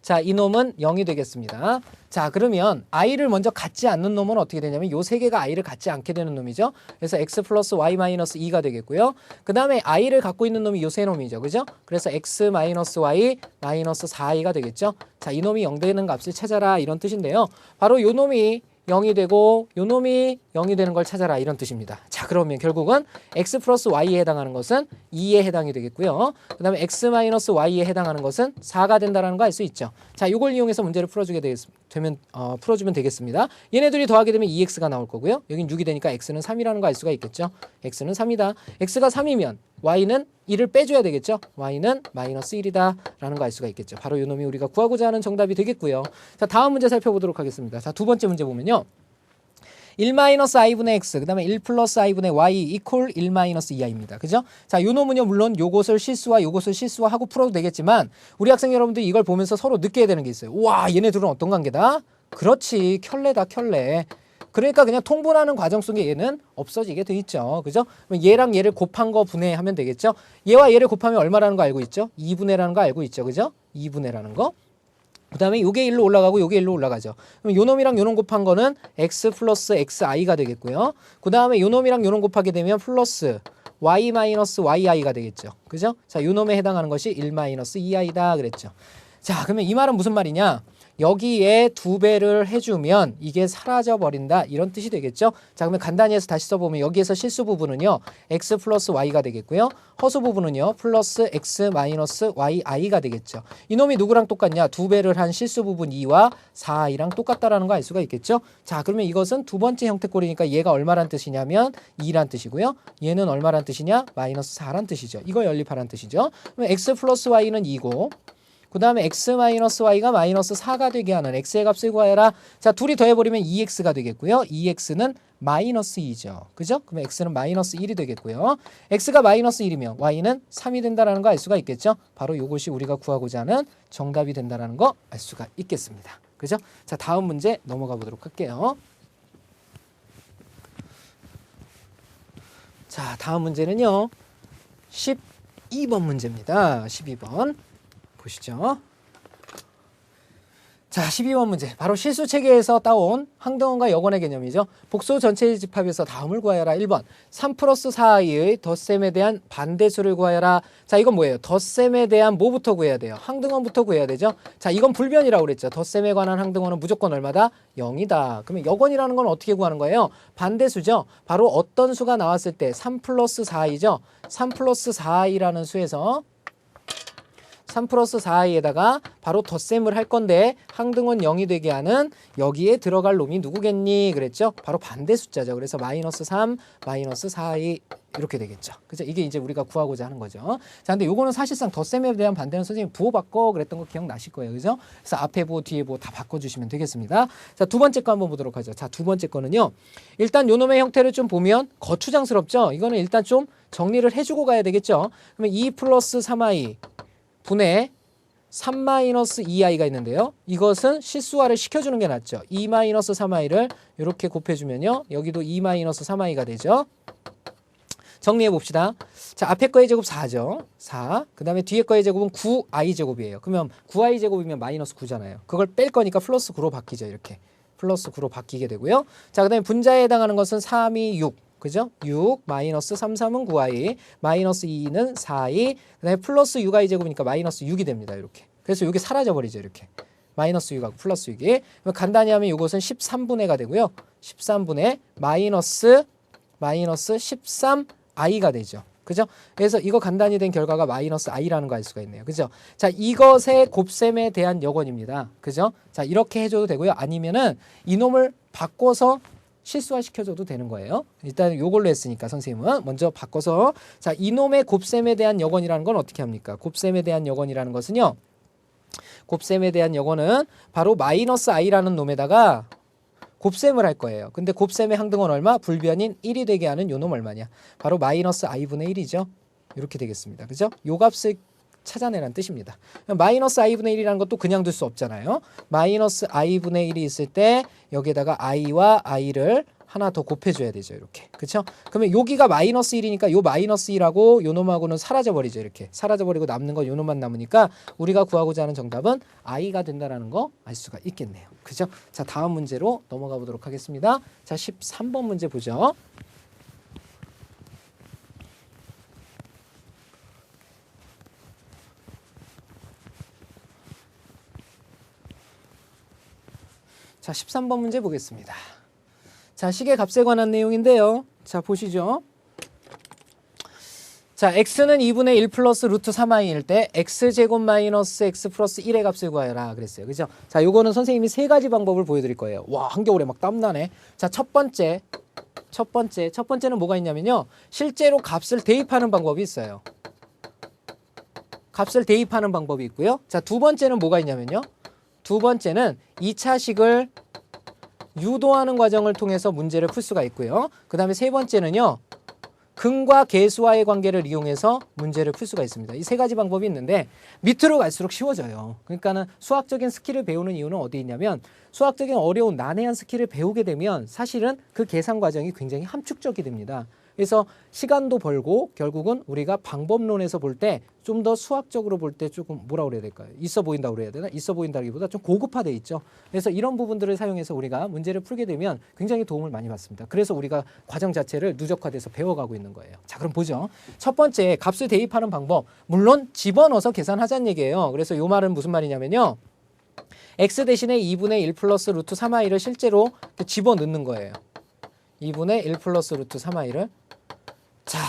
[SPEAKER 1] 자, 이 놈은 0이 되겠습니다. 자, 그러면 i를 먼저 갖지 않는 놈은 어떻게 되냐면 요 세 개가 i를 갖지 않게 되는 놈이죠. 그래서 x 플러스 y 마이너스 2가 되겠고요. 그 다음에 i를 갖고 있는 놈이 요 세 놈이죠. 그죠? 그래서 x 마이너스 y 마이너스 4i가 되겠죠. 자, 이 놈이 0 되는 값을 찾아라 이런 뜻인데요. 바로 요 놈이 0이 되고 요 놈이 0이 되는 걸 찾아라 이런 뜻입니다. 자, 그러면 결국은 x 플러스 y에 해당하는 것은 2에 해당이 되겠고요. 그 다음에 x 마이너스 y에 해당하는 것은 4가 된다는 거 알 수 있죠. 자, 이걸 이용해서 문제를 풀어주면 되겠습니다. 얘네들이 더하게 되면 2x가 나올 거고요. 여긴 6이 되니까 x는 3이라는 거 알 수가 있겠죠. x는 3이다. x가 3이면 y는 1을 빼줘야 되겠죠. y는 마이너스 1이다 라는 거 알 수가 있겠죠. 바로 이 놈이 우리가 구하고자 하는 정답이 되겠고요. 자, 다음 문제 살펴보도록 하겠습니다. 자, 두 번째 문제 보면요. 1-i분의 x 그 다음에 1+i분의 y 이퀄 1-2i입니다. 그죠? 자, 요 놈은요 물론 요것을 실수와 요것을 실수와 하고 풀어도 되겠지만 우리 학생 여러분들 이걸 보면서 서로 느껴야 되는 게 있어요. 와, 얘네들은 어떤 관계다? 그렇지, 켤레다 켤레. 그러니까 그냥 통분하는 과정 속에 얘는 없어지게 돼 있죠. 그죠? 그럼 얘랑 얘를 곱한 거 분해하면 되겠죠? 얘와 얘를 곱하면 얼마라는 거 알고 있죠? 2분해라는 거 알고 있죠. 그죠? 2분해라는 거. 그 다음에 요게 1로 올라가고 요게 1로 올라가죠. 그럼 요 놈이랑 요 놈 곱한 거는 x 플러스 xi가 되겠고요. 그 다음에 요 놈이랑 요 놈 곱하게 되면 플러스 y 마이너스 yi가 되겠죠. 그죠? 자, 요 놈에 해당하는 것이 1-2i다 그랬죠. 자, 그러면 이 말은 무슨 말이냐? 여기에 2배를 해주면 이게 사라져버린다 이런 뜻이 되겠죠. 자, 그러면 간단히 해서 다시 써보면 여기에서 실수 부분은요 x 플러스 y가 되겠고요. 허수 부분은요 플러스 x 마이너스 yi가 되겠죠. 이놈이 누구랑 똑같냐? 2배를 한 실수 부분 2와 4i랑 똑같다라는 거 알 수가 있겠죠. 자, 그러면 이것은 두 번째 형태꼴이니까 얘가 얼마란 뜻이냐면 2란 뜻이고요. 얘는 얼마란 뜻이냐? 마이너스 4란 뜻이죠. 이거 연립하란 뜻이죠. 그러면 x 플러스 y는 2고 그 다음에 x-y가 마이너스 4가 되게 하는 x의 값을 구하여라. 자, 둘이 더해버리면 2x가 되겠고요. 2x는 마이너스 2죠. 그죠? 그러면 x는 마이너스 1이 되겠고요. x가 마이너스 1이면 y는 3이 된다는 거 알 수가 있겠죠? 바로 이것이 우리가 구하고자 하는 정답이 된다는 거 알 수가 있겠습니다. 그죠? 자, 다음 문제 넘어가 보도록 할게요. 자, 다음 문제는요. 12번 문제입니다. 12번. 보시죠. 자, 12번 문제. 바로 실수체계에서 따온 항등원과 역원의 개념이죠. 복소 전체의 집합에서 다음을 구하여라. 1번 3 플러스 4i의 덧셈에 대한 반대수를 구하여라. 자, 이건 뭐예요? 덧셈에 대한 뭐부터 구해야 돼요? 항등원부터 구해야 되죠. 자, 이건 불변이라고 그랬죠. 덧셈에 관한 항등원은 무조건 얼마다? 0이다. 그러면 역원이라는 건 어떻게 구하는 거예요? 반대수죠. 바로 어떤 수가 나왔을 때 3 플러스 4i죠. 3 플러스 4i라는 수에서 3 플러스 4i에다가 바로 덧셈을 할 건데 항등원 0이 되게 하는 여기에 들어갈 놈이 누구겠니? 그랬죠? 바로 반대 숫자죠. 그래서 마이너스 3, 마이너스 4i 이렇게 되겠죠. 그죠? 이게 이제 우리가 구하고자 하는 거죠. 자, 근데 요거는 사실상 덧셈에 대한 반대는 선생님 부호 바꿔 그랬던 거 기억나실 거예요. 그죠? 그래서 앞에 부호, 뒤에 부호 다 바꿔주시면 되겠습니다. 자, 두 번째 거 한번 보도록 하죠. 자, 두 번째 거는요. 일단 요 놈의 형태를 좀 보면 거추장스럽죠? 이거는 일단 좀 정리를 해주고 가야 되겠죠? 그러면 2 플러스 3i 분의 3-2i가 있는데요. 이것은 실수화를 시켜주는 게 낫죠. 2-3i를 이렇게 곱해주면요. 여기도 2-3i가 되죠. 정리해 봅시다. 자, 앞에 거의 제곱 4죠. 4. 그 다음에 뒤에 거의 제곱은 9i 제곱이에요. 그러면 9i 제곱이면 마이너스 9잖아요. 그걸 뺄 거니까 플러스 9로 바뀌죠. 이렇게. 플러스 9로 바뀌게 되고요. 자, 그 다음에 분자에 해당하는 것은 3이 6. 그죠? 6, 마이너스 3, 3은 9i, 마이너스 2는 4i, 그 다음에 플러스 6i 제곱이니까 마이너스 6이 됩니다. 이렇게. 그래서 이게 사라져버리죠. 이렇게. 마이너스 6하고 플러스 6이. 간단히 하면 이것은 13분의가 되고요. 13분의 마이너스 13i가 되죠. 그죠? 그래서 이거 간단히 된 결과가 마이너스 i라는 거 알 수가 있네요. 그죠? 자, 이것의 곱셈에 대한 여건입니다. 그죠? 자, 이렇게 해줘도 되고요. 아니면은 이놈을 바꿔서 실수화 시켜줘도 되는 거예요. 일단 요걸로 했으니까 선생님은 먼저 바꿔서, 자, 이놈의 곱셈에 대한 여건이라는 건 어떻게 합니까? 곱셈에 대한 여건이라는 것은요. 곱셈에 대한 여건은 바로 마이너스 i라는 놈에다가 곱셈을 할 거예요. 근데 곱셈의 항등은 얼마? 불변인 1이 되게 하는 요 놈 얼마냐? 바로 마이너스 i분의 1이죠. 이렇게 되겠습니다. 그죠? 요 값을 찾아내라는 뜻입니다. 마이너스 i분의 1이라는 것도 그냥 둘 수 없잖아요. 마이너스 i분의 1이 있을 때 여기에다가 i와 i를 하나 더 곱해줘야 되죠. 이렇게. 그렇죠? 그러면 여기가 마이너스 1이니까 요 마이너스 1하고 요 놈하고는 사라져버리죠. 이렇게. 사라져버리고 남는 건 요 놈만 남으니까 우리가 구하고자 하는 정답은 i가 된다라는 거 알 수가 있겠네요. 그죠? 자, 다음 문제로 넘어가 보도록 하겠습니다. 자, 13번 문제 보죠. 자, 13번 문제 보겠습니다. 자, 식의 값에 관한 내용인데요. 자, 보시죠. 자, x는 2분의 1 플러스 루트 3i일 때 x제곱 마이너스 x 플러스 1의 값을 구하여라 그랬어요. 그죠? 자, 요거는 선생님이 세 가지 방법을 보여드릴 거예요. 와, 한겨울에 막 땀나네. 자, 첫 번째는 뭐가 있냐면요. 실제로 값을 대입하는 방법이 있어요. 값을 대입하는 방법이 있고요. 자, 두 번째는 뭐가 있냐면요. 두 번째는 2차식을 유도하는 과정을 통해서 문제를 풀 수가 있고요. 그 다음에 세 번째는요. 근과 계수와의 관계를 이용해서 문제를 풀 수가 있습니다. 이 세 가지 방법이 있는데 밑으로 갈수록 쉬워져요. 그러니까는 수학적인 스킬을 배우는 이유는 어디 있냐면 수학적인 어려운 난해한 스킬을 배우게 되면 사실은 그 계산 과정이 굉장히 함축적이 됩니다. 그래서 시간도 벌고 결국은 우리가 방법론에서 볼 때 좀 더 수학적으로 볼 때 조금 뭐라 그래야 될까요? 있어 보인다고 그래야 되나? 있어 보인다기보다 좀 고급화돼 있죠. 그래서 이런 부분들을 사용해서 우리가 문제를 풀게 되면 굉장히 도움을 많이 받습니다. 그래서 우리가 과정 자체를 누적화돼서 배워가고 있는 거예요. 자, 그럼 보죠. 첫 번째, 값을 대입하는 방법. 물론 집어넣어서 계산하자는 얘기예요. 그래서 요 말은 무슨 말이냐면요. x 대신에 2분의 1 플러스 루트 3i를 실제로 집어넣는 거예요. 2분의 1 플러스 루트 3i를. 자,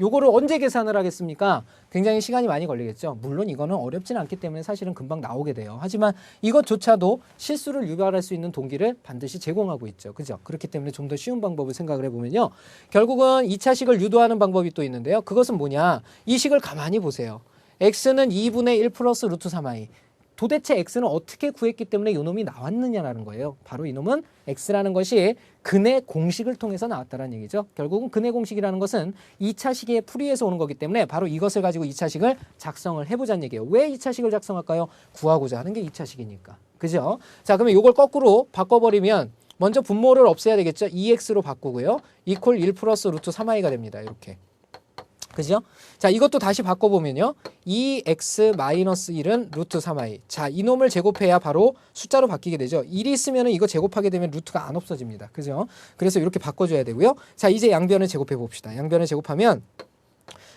[SPEAKER 1] 요거를 언제 계산을 하겠습니까? 굉장히 시간이 많이 걸리겠죠. 물론 이거는 어렵진 않기 때문에 사실은 금방 나오게 돼요. 하지만 이것조차도 실수를 유발할 수 있는 동기를 반드시 제공하고 있죠. 그죠? 그렇기 때문에 좀 더 쉬운 방법을 생각을 해보면요. 결국은 2차식을 유도하는 방법이 또 있는데요. 그것은 뭐냐? 이 식을 가만히 보세요. x는 2분의 1 플러스 루트 3i. 도대체 x는 어떻게 구했기 때문에 이놈이 나왔느냐라는 거예요. 바로 이놈은 x라는 것이 근의 공식을 통해서 나왔다는 얘기죠. 결국은 근의 공식이라는 것은 2차식의 풀이에서 오는 거기 때문에 바로 이것을 가지고 2차식을 작성을 해보자는 얘기예요. 왜 2차식을 작성할까요? 구하고자 하는 게 2차식이니까. 그죠? 자, 그러면 이걸 거꾸로 바꿔버리면 먼저 분모를 없애야 되겠죠. 2x로 바꾸고요. 이퀄 1 플러스 루트 3i가 됩니다. 이렇게. 그죠? 자, 이것도 다시 바꿔보면요. 2x-1은 루트 3i. 자, 이놈을 제곱해야 바로 숫자로 바뀌게 되죠. 1이 있으면 이거 제곱하게 되면 루트가 안 없어집니다. 그죠? 그래서 이렇게 바꿔줘야 되고요. 자, 이제 양변을 제곱해 봅시다. 양변을 제곱하면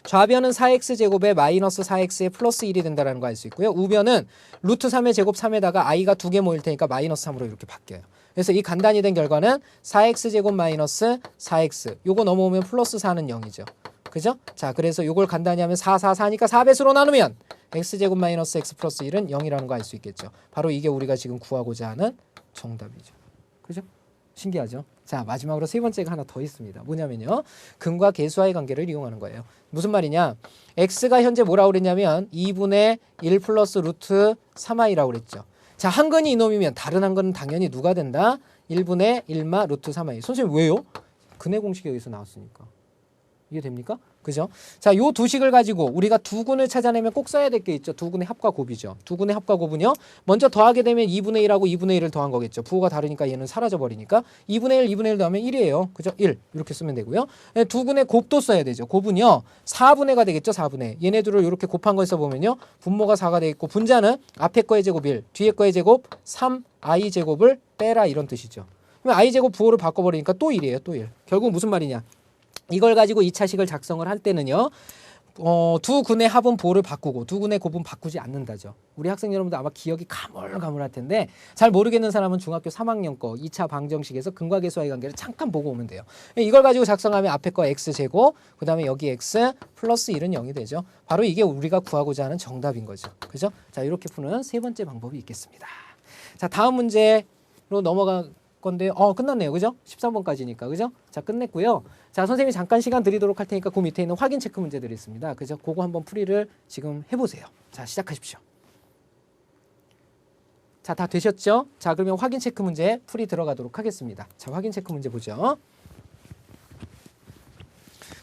[SPEAKER 1] 좌변은 4x제곱에 마이너스 4x에 플러스 1이 된다는 거 알 수 있고요. 우변은 루트 3의 제곱 3에다가 i가 2개 모일 테니까 마이너스 3으로 이렇게 바뀌어요. 그래서 이 간단히 된 결과는 4x제곱 마이너스 4x. 요거 넘어오면 플러스 4는 0이죠. 그죠? 자, 그래서 요걸 간단히 하면 4, 4, 4니까 4배수로 나누면 x제곱 마이너스 x 플러스 1은 0이라는 거 알 수 있겠죠. 바로 이게 우리가 지금 구하고자 하는 정답이죠. 그죠? 신기하죠? 자, 마지막으로 세 번째가 하나 더 있습니다. 뭐냐면요. 근과 계수와의 관계를 이용하는 거예요. 무슨 말이냐? x가 현재 뭐라고 그랬냐면 2분의 1 플러스 루트 3i라고 그랬죠. 자, 한 근이 이놈이면 다른 한 근은 당연히 누가 된다? 1분의 1마 루트 3i. 선생님 왜요? 근의 공식이 여기서 나왔으니까. 이해됩니까? 그죠? 자, 요 두 식을 가지고 우리가 두 근을 찾아내면 꼭 써야 될 게 있죠. 두 근의 합과 곱이죠. 두 근의 합과 곱은요. 먼저 더하게 되면 2분의 1하고 2분의 1을 더한 거겠죠. 부호가 다르니까 얘는 사라져 버리니까 2분의 1, 2분의 1 더하면 1이에요. 그죠? 1. 이렇게 쓰면 되고요. 두 근의 곱도 써야 되죠. 곱은요. 4분의가 되겠죠. 4분의. 얘네들을 이렇게 곱한 걸 써보면요. 분모가 4가 되겠고 분자는 앞에 거의 제곱 1, 뒤에 거의 제곱 3i 제곱을 빼라 이런 뜻이죠. 그러면 i 제곱 부호를 바꿔버리니까 또 1이에요. 또 1. 결국 무슨 말이냐? 이걸 가지고 2차식을 작성을 할 때는요. 두 근의 합은 보를 바꾸고 두 근의 곱은 바꾸지 않는다죠. 우리 학생 여러분들 아마 기억이 가물가물할 텐데 잘 모르겠는 사람은 중학교 3학년 거 2차 방정식에서 근과 계수와의 관계를 잠깐 보고 오면 돼요. 이걸 가지고 작성하면 앞에 거 x제곱 그 다음에 여기 x 플러스 1은 0이 되죠. 바로 이게 우리가 구하고자 하는 정답인 거죠. 그죠? 자, 이렇게 푸는 세 번째 방법이 있겠습니다. 자, 다음 문제로 넘어갈 건데 끝났네요. 그죠? 13번까지니까. 그죠? 자, 끝냈고요. 자, 선생님이 잠깐 시간 드리도록 할 테니까 그 밑에 있는 확인 체크 문제들이 있습니다. 그죠? 그거 한번 풀이를 지금 해보세요. 자, 시작하십시오. 자, 다 되셨죠? 자, 그러면 확인 체크 문제 풀이 들어가도록 하겠습니다. 자, 확인 체크 문제 보죠.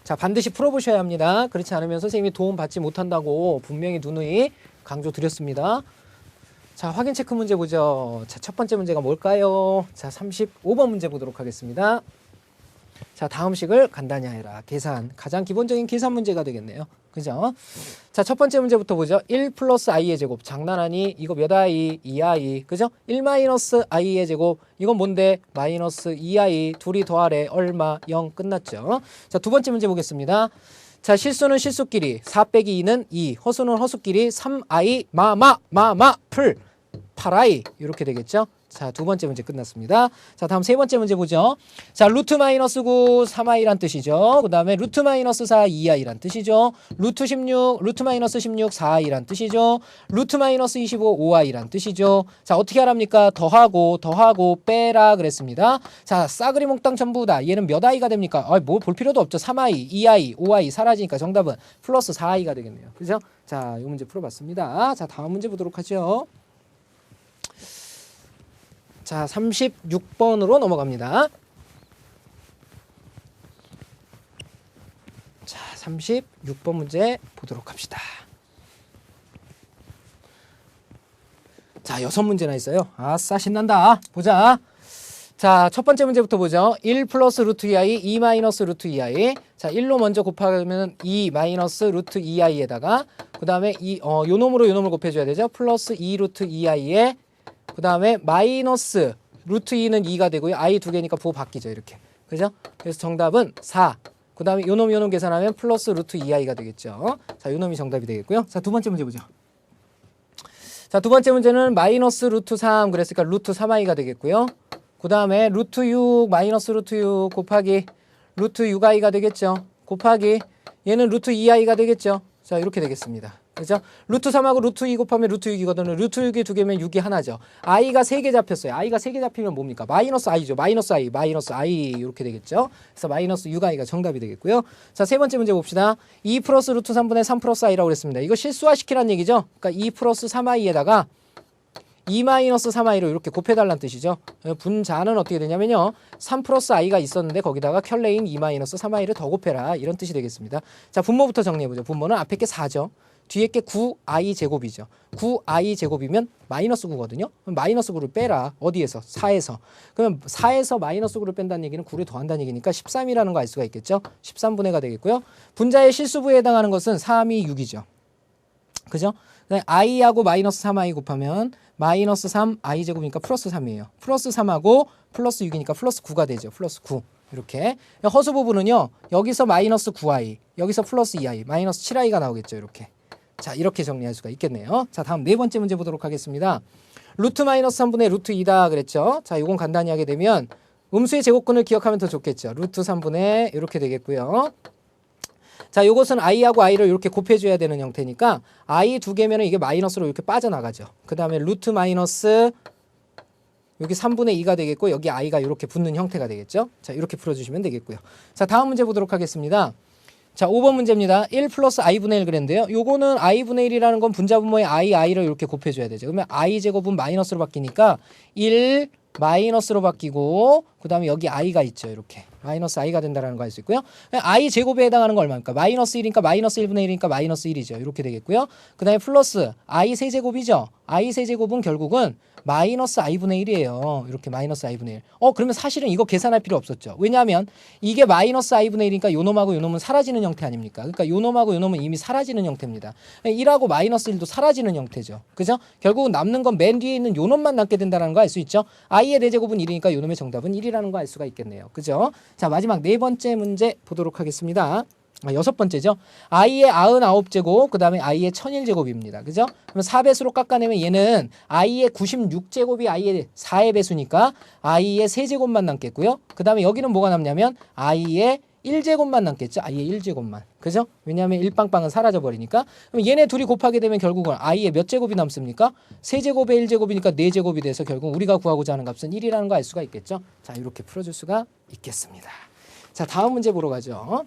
[SPEAKER 1] 자, 반드시 풀어보셔야 합니다. 그렇지 않으면 선생님이 도움 받지 못한다고 분명히 누누이 강조드렸습니다. 자, 확인 체크 문제 보죠. 자, 첫 번째 문제가 뭘까요? 자, 35번 문제 보도록 하겠습니다. 자, 다음 식을 간단히 하여라. 계산. 가장 기본적인 계산 문제가 되겠네요. 그죠? 자, 첫 번째 문제부터 보죠. 1 플러스 i의 제곱. 장난하니? 이거 몇 i? 2i. 그죠? 1 마이너스 i의 제곱. 이건 뭔데? 마이너스 2i. 둘이 더하래. 얼마? 0. 끝났죠? 자, 두 번째 문제 보겠습니다. 자, 실수는 실수끼리 4 빼기 2는 2, 허수는 허수끼리 3i 풀 8i 이렇게 되겠죠. 자, 두 번째 문제 끝났습니다. 자, 다음 세 번째 문제 보죠. 자, 루트 마이너스 9 3i란 뜻이죠. 그 다음에 루트 마이너스 4 2i란 뜻이죠. 루트 16 루트 마이너스 16 4i란 뜻이죠. 루트 마이너스 25 5i란 뜻이죠. 자, 어떻게 하랍니까? 더하고 빼라 그랬습니다. 자, 싸그리 몽땅 전부 다 얘는 몇 i가 됩니까? 뭐 볼 필요도 없죠. 3i 2i 5i 사라지니까 정답은 플러스 4i가 되겠네요. 그죠? 자, 이 문제 풀어봤습니다. 자, 다음 문제 보도록 하죠. 자, 36번으로 넘어갑니다. 자, 36번 문제 보도록 합시다. 자, 6문제나 있어요. 아싸, 신난다. 보자. 자, 첫 번째 문제부터 보죠. 1 플러스 루트 2i, 2 마이너스 루트 2i. 자, 1로 먼저 곱하면 2 마이너스 루트 2i에다가 그 다음에 요 놈을 곱해줘야 되죠. 플러스 2 루트 2i에 그 다음에 마이너스 루트 2는 2가 되고요. i 두 개니까 부호 바뀌죠. 이렇게. 그죠? 그래서 정답은 4. 그 다음에 요놈 계산하면 플러스 루트 2i가 되겠죠. 자, 요놈이 정답이 되겠고요. 자, 두 번째 문제 보죠. 자, 두 번째 문제는 마이너스 루트 3 그랬으니까 루트 3i가 되겠고요. 그 다음에 루트 6 마이너스 루트 6 곱하기 루트 6i가 되겠죠. 곱하기 얘는 루트 2i가 되겠죠. 자, 이렇게 되겠습니다. 그죠? 루트 3하고 루트 2 곱하면 루트 6이거든요. 루트 6이 두 개면 6이 하나죠. i가 3개 잡혔어요. i가 3개 잡히면 뭡니까? 마이너스 i죠. 마이너스 i 이렇게 되겠죠. 그래서 마이너스 6i가 정답이 되겠고요. 자, 세 번째 문제 봅시다. 2 플러스 루트 3분의 3 플러스 i라고 그랬습니다. 이거 실수화시키라는 얘기죠. 그러니까 2 플러스 3i에다가 2 마이너스 3i로 이렇게 곱해달라는 뜻이죠. 분자는 어떻게 되냐면요. 3 플러스 i가 있었는데 거기다가 켤레인 2 마이너스 3i를 더 곱해라. 이런 뜻이 되겠습니다. 자, 분모부터 정리해보죠. 분모는 앞에 게 4죠. 뒤에 게 9i 제곱이죠. 9i 제곱이면 마이너스 9거든요. 그럼 마이너스 9를 빼라. 어디에서? 4에서. 그러면 4에서 마이너스 9를 뺀다는 얘기는 9를 더한다는 얘기니까 13이라는 거 알 수가 있겠죠. 13분의 가 되겠고요. 분자의 실수부에 해당하는 것은 3이 6이죠. 그죠? i하고 마이너스 3i 곱하면 마이너스 3i 제곱이니까 플러스 3이에요. 플러스 3하고 플러스 6이니까 플러스 9가 되죠. 플러스 9. 이렇게. 허수 부분은요. 여기서 마이너스 9i, 여기서 플러스 2i, 마이너스 7i가 나오겠죠. 이렇게. 자, 이렇게 정리할 수가 있겠네요. 자, 다음 네 번째 문제 보도록 하겠습니다. 루트 마이너스 3분의 루트 2다 그랬죠. 자, 이건 간단히 하게 되면 음수의 제곱근을 기억하면 더 좋겠죠. 루트 3분의 이렇게 되겠고요. 자, 이것은 i하고 i를 이렇게 곱해줘야 되는 형태니까 i 두 개면 이게 마이너스로 이렇게 빠져나가죠. 그 다음에 루트 마이너스 여기 3분의 2가 되겠고 여기 i가 이렇게 붙는 형태가 되겠죠. 자, 이렇게 풀어주시면 되겠고요. 자, 다음 문제 보도록 하겠습니다. 자, 5번 문제입니다. 1 플러스 i분의 1 그랬는데요. 요거는 i분의 1이라는 건 분자 분모의 i를 이렇게 곱해줘야 되죠. 그러면 i 제곱은 마이너스로 바뀌니까 1 마이너스로 바뀌고 그 다음에 여기 i가 있죠. 이렇게 마이너스 i가 된다는 거 알 수 있고요. i 제곱에 해당하는 거 얼마입니까? 마이너스 1이니까 마이너스 1분의 1이니까 마이너스 1이죠. 이렇게 되겠고요. 그 다음에 플러스 i 세제곱이죠. i 세제곱은 결국은 마이너스 i분의 1이에요. 이렇게 마이너스 i분의 1. 그러면 사실은 이거 계산할 필요 없었죠. 왜냐하면 이게 마이너스 i분의 1이니까 요놈하고 요놈은 사라지는 형태 아닙니까? 그러니까 요놈하고 요놈은 이미 사라지는 형태입니다. 1하고 마이너스 1도 사라지는 형태죠. 그죠? 결국은 남는 건 맨 뒤에 있는 요놈만 남게 된다는 거 알 수 있죠. i의 4제곱은 1이니까 요놈의 정답은 1이라는 거 알 수가 있겠네요. 그죠? 자, 마지막 네 번째 문제 보도록 하겠습니다. 여섯 번째죠. i의 99제곱, 그 다음에 i의 1001제곱입니다. 그죠? 그럼 4배수로 깎아내면 얘는 i의 96제곱이 i의 4의 배수니까 i의 3제곱만 남겠고요. 그 다음에 여기는 뭐가 남냐면 i의 1제곱만 남겠죠. i의 1제곱만. 그죠? 왜냐하면 1빵빵은 사라져버리니까. 그럼 얘네 둘이 곱하게 되면 결국은 i의 몇 제곱이 남습니까? 3제곱에 1제곱이니까 4제곱이 돼서 결국 우리가 구하고자 하는 값은 1이라는 거 알 수가 있겠죠. 자, 이렇게 풀어줄 수가 있겠습니다. 자, 다음 문제 보러 가죠.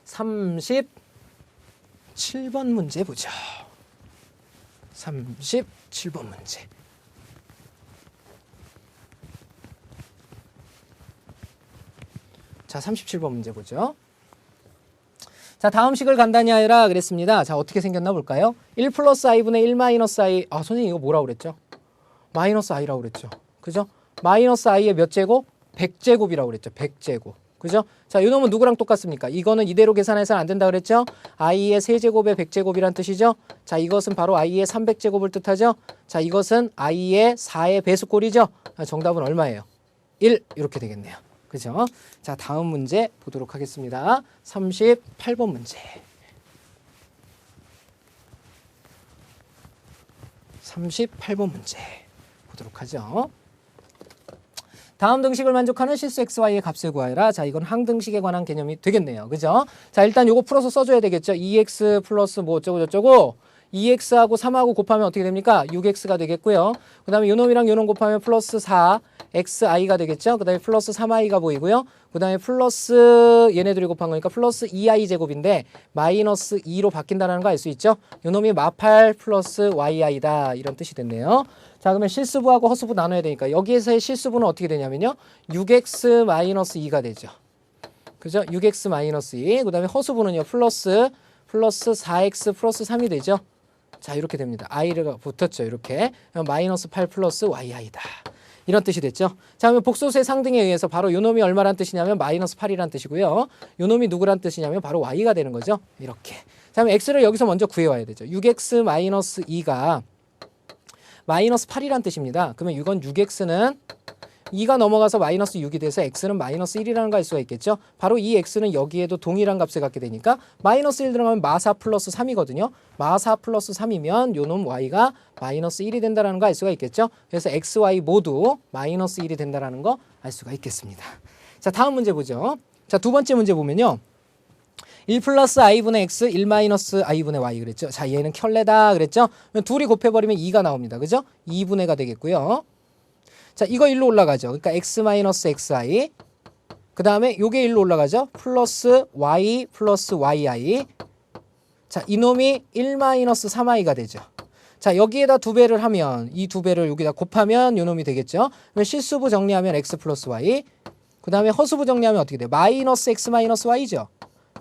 [SPEAKER 1] 37번 문제 보죠. 37번 문제. 자, 37번 문제 보죠. 자, 다음 식을 간단히 하여라 그랬습니다. 자, 어떻게 생겼나 볼까요? 1 플러스 i분의 1 마이너스 i. 선생님 이거 뭐라고 그랬죠? 마이너스 i라고 그랬죠. 그죠? 마이너스 i의 몇 제곱? 100제곱이라고 그랬죠. 100제곱. 그죠? 자, 이 놈은 누구랑 똑같습니까? 이거는 이대로 계산해서는 안 된다 그랬죠? i의 3제곱에 100제곱이란 뜻이죠? 자, 이것은 바로 i의 300제곱을 뜻하죠? 자, 이것은 i의 4의 배수꼴이죠? 정답은 얼마예요? 1 이렇게 되겠네요. 그죠? 자, 다음 문제 보도록 하겠습니다. 38번 문제. 38번 문제 보도록 하죠. 다음 등식을 만족하는 실수 xy의 값을 구하여라. 자, 이건 항등식에 관한 개념이 되겠네요. 그죠? 자, 일단 요거 풀어서 써줘야 되겠죠. 2x 플러스 뭐 어쩌고 저쩌고 2x하고 3하고 곱하면 어떻게 됩니까? 6x가 되겠고요. 그 다음에 요놈이랑 요놈 곱하면 플러스 4xi가 되겠죠. 그 다음에 플러스 3i가 보이고요. 그 다음에 플러스 얘네들이 곱한 거니까 플러스 2i 제곱인데 마이너스 2로 바뀐다는 거 알 수 있죠. 요놈이 마팔 플러스 yi다 이런 뜻이 됐네요. 자, 그러면 실수부하고 허수부 나눠야 되니까 여기에서의 실수부는 어떻게 되냐면요. 6x 마이너스 2가 되죠. 그죠? 6x 마이너스 2. 그 다음에 허수부는요. 플러스 4x 플러스 3이 되죠. 자, 이렇게 됩니다. i가 붙었죠. 이렇게. 마이너스 8 플러스 yi다. 이런 뜻이 됐죠. 자, 그러면 복소수의 상등에 의해서 바로 요놈이 얼마란 뜻이냐면 마이너스 8이란 뜻이고요. 요놈이 누구란 뜻이냐면 바로 y가 되는 거죠. 이렇게. 자, 그럼 x를 여기서 먼저 구해와야 되죠. 6x 마이너스 2가 마이너스 8이란 뜻입니다. 그러면 이건 6x는 2가 넘어가서 마이너스 6이 돼서 x는 마이너스 1이라는 거 알 수가 있겠죠. 바로 이 x는 여기에도 동일한 값을 갖게 되니까 마이너스 1 들어가면 마4 플러스 3이거든요. 마4 플러스 3이면 요놈 y가 마이너스 1이 된다는 거 알 수가 있겠죠. 그래서 x, y 모두 마이너스 1이 된다는 거 알 수가 있겠습니다. 자, 다음 문제 보죠. 자, 두 번째 문제 보면요. 1 플러스 i분의 x, 1 마이너스 i분의 y 그랬죠. 자, 얘는 켤레다 그랬죠. 둘이 곱해버리면 2가 나옵니다. 그죠? 2분의가 되겠고요. 자, 이거 1로 올라가죠. 그러니까 x 마이너스 xi. 그 다음에 요게 1로 올라가죠. 플러스 y 플러스 yi. 자, 이놈이 1 마이너스 3i가 되죠. 자, 여기에다 2배를 하면 이 2배를 여기다 곱하면 요놈이 되겠죠. 그러면 실수부 정리하면 x 플러스 y. 그 다음에 허수부 정리하면 어떻게 돼요? 마이너스 x 마이너스 y죠.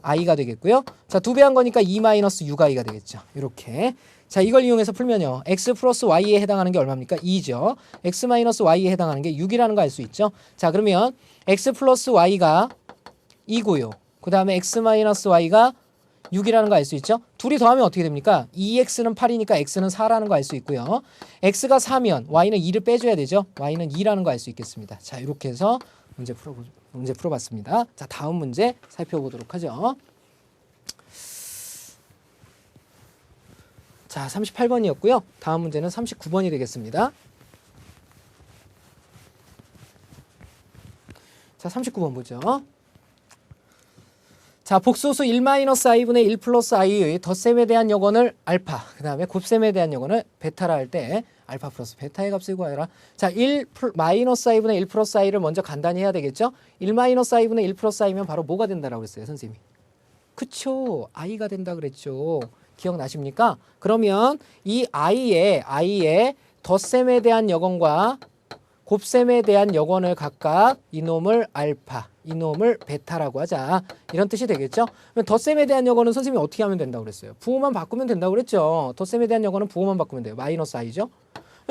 [SPEAKER 1] i가 되겠고요. 자, 2배 한 거니까 2 마이너스 6i가 되겠죠. 이렇게. 자, 이걸 이용해서 풀면요. x 플러스 y에 해당하는 게 얼마입니까? 2죠. x 마이너스 y에 해당하는 게 6이라는 거 알 수 있죠. 자, 그러면 x 플러스 y가 2고요. 그 다음에 x 마이너스 y가 6이라는 거 알 수 있죠. 둘이 더하면 어떻게 됩니까? 2x는 8이니까 x는 4라는 거 알 수 있고요. x가 4면 y는 2를 빼줘야 되죠. y는 2라는 거 알 수 있겠습니다. 자, 이렇게 해서 문제 풀어봤습니다. 자, 다음 문제 살펴보도록 하죠. 자, 38번이었고요. 다음 문제는 39번이 되겠습니다. 자, 39번 보죠. 자, 복소수 1-i분의 1 플러스 i의 덧셈에 대한 역원을 알파, 그 다음에 곱셈에 대한 역원을 베타라 할 때 알파 플러스 베타의 값을 구하여라. 자, 1-i분의 1 플러스 i를 먼저 간단히 해야 되겠죠? 1-i분의 1 플러스 i면 바로 뭐가 된다라고 그랬어요, 선생님이? 그쵸, i가 된다 그랬죠. 기억나십니까? 그러면 이 i의 덧셈에 대한 역원과 곱셈에 대한 역원을 각각 이놈을 알파, 이놈을 베타라고 하자. 이런 뜻이 되겠죠? 그럼 덧셈에 대한 역원은 선생님이 어떻게 하면 된다고 그랬어요? 부호만 바꾸면 된다고 그랬죠. 덧셈에 대한 역원은 부호만 바꾸면 돼요. 마이너스 i죠.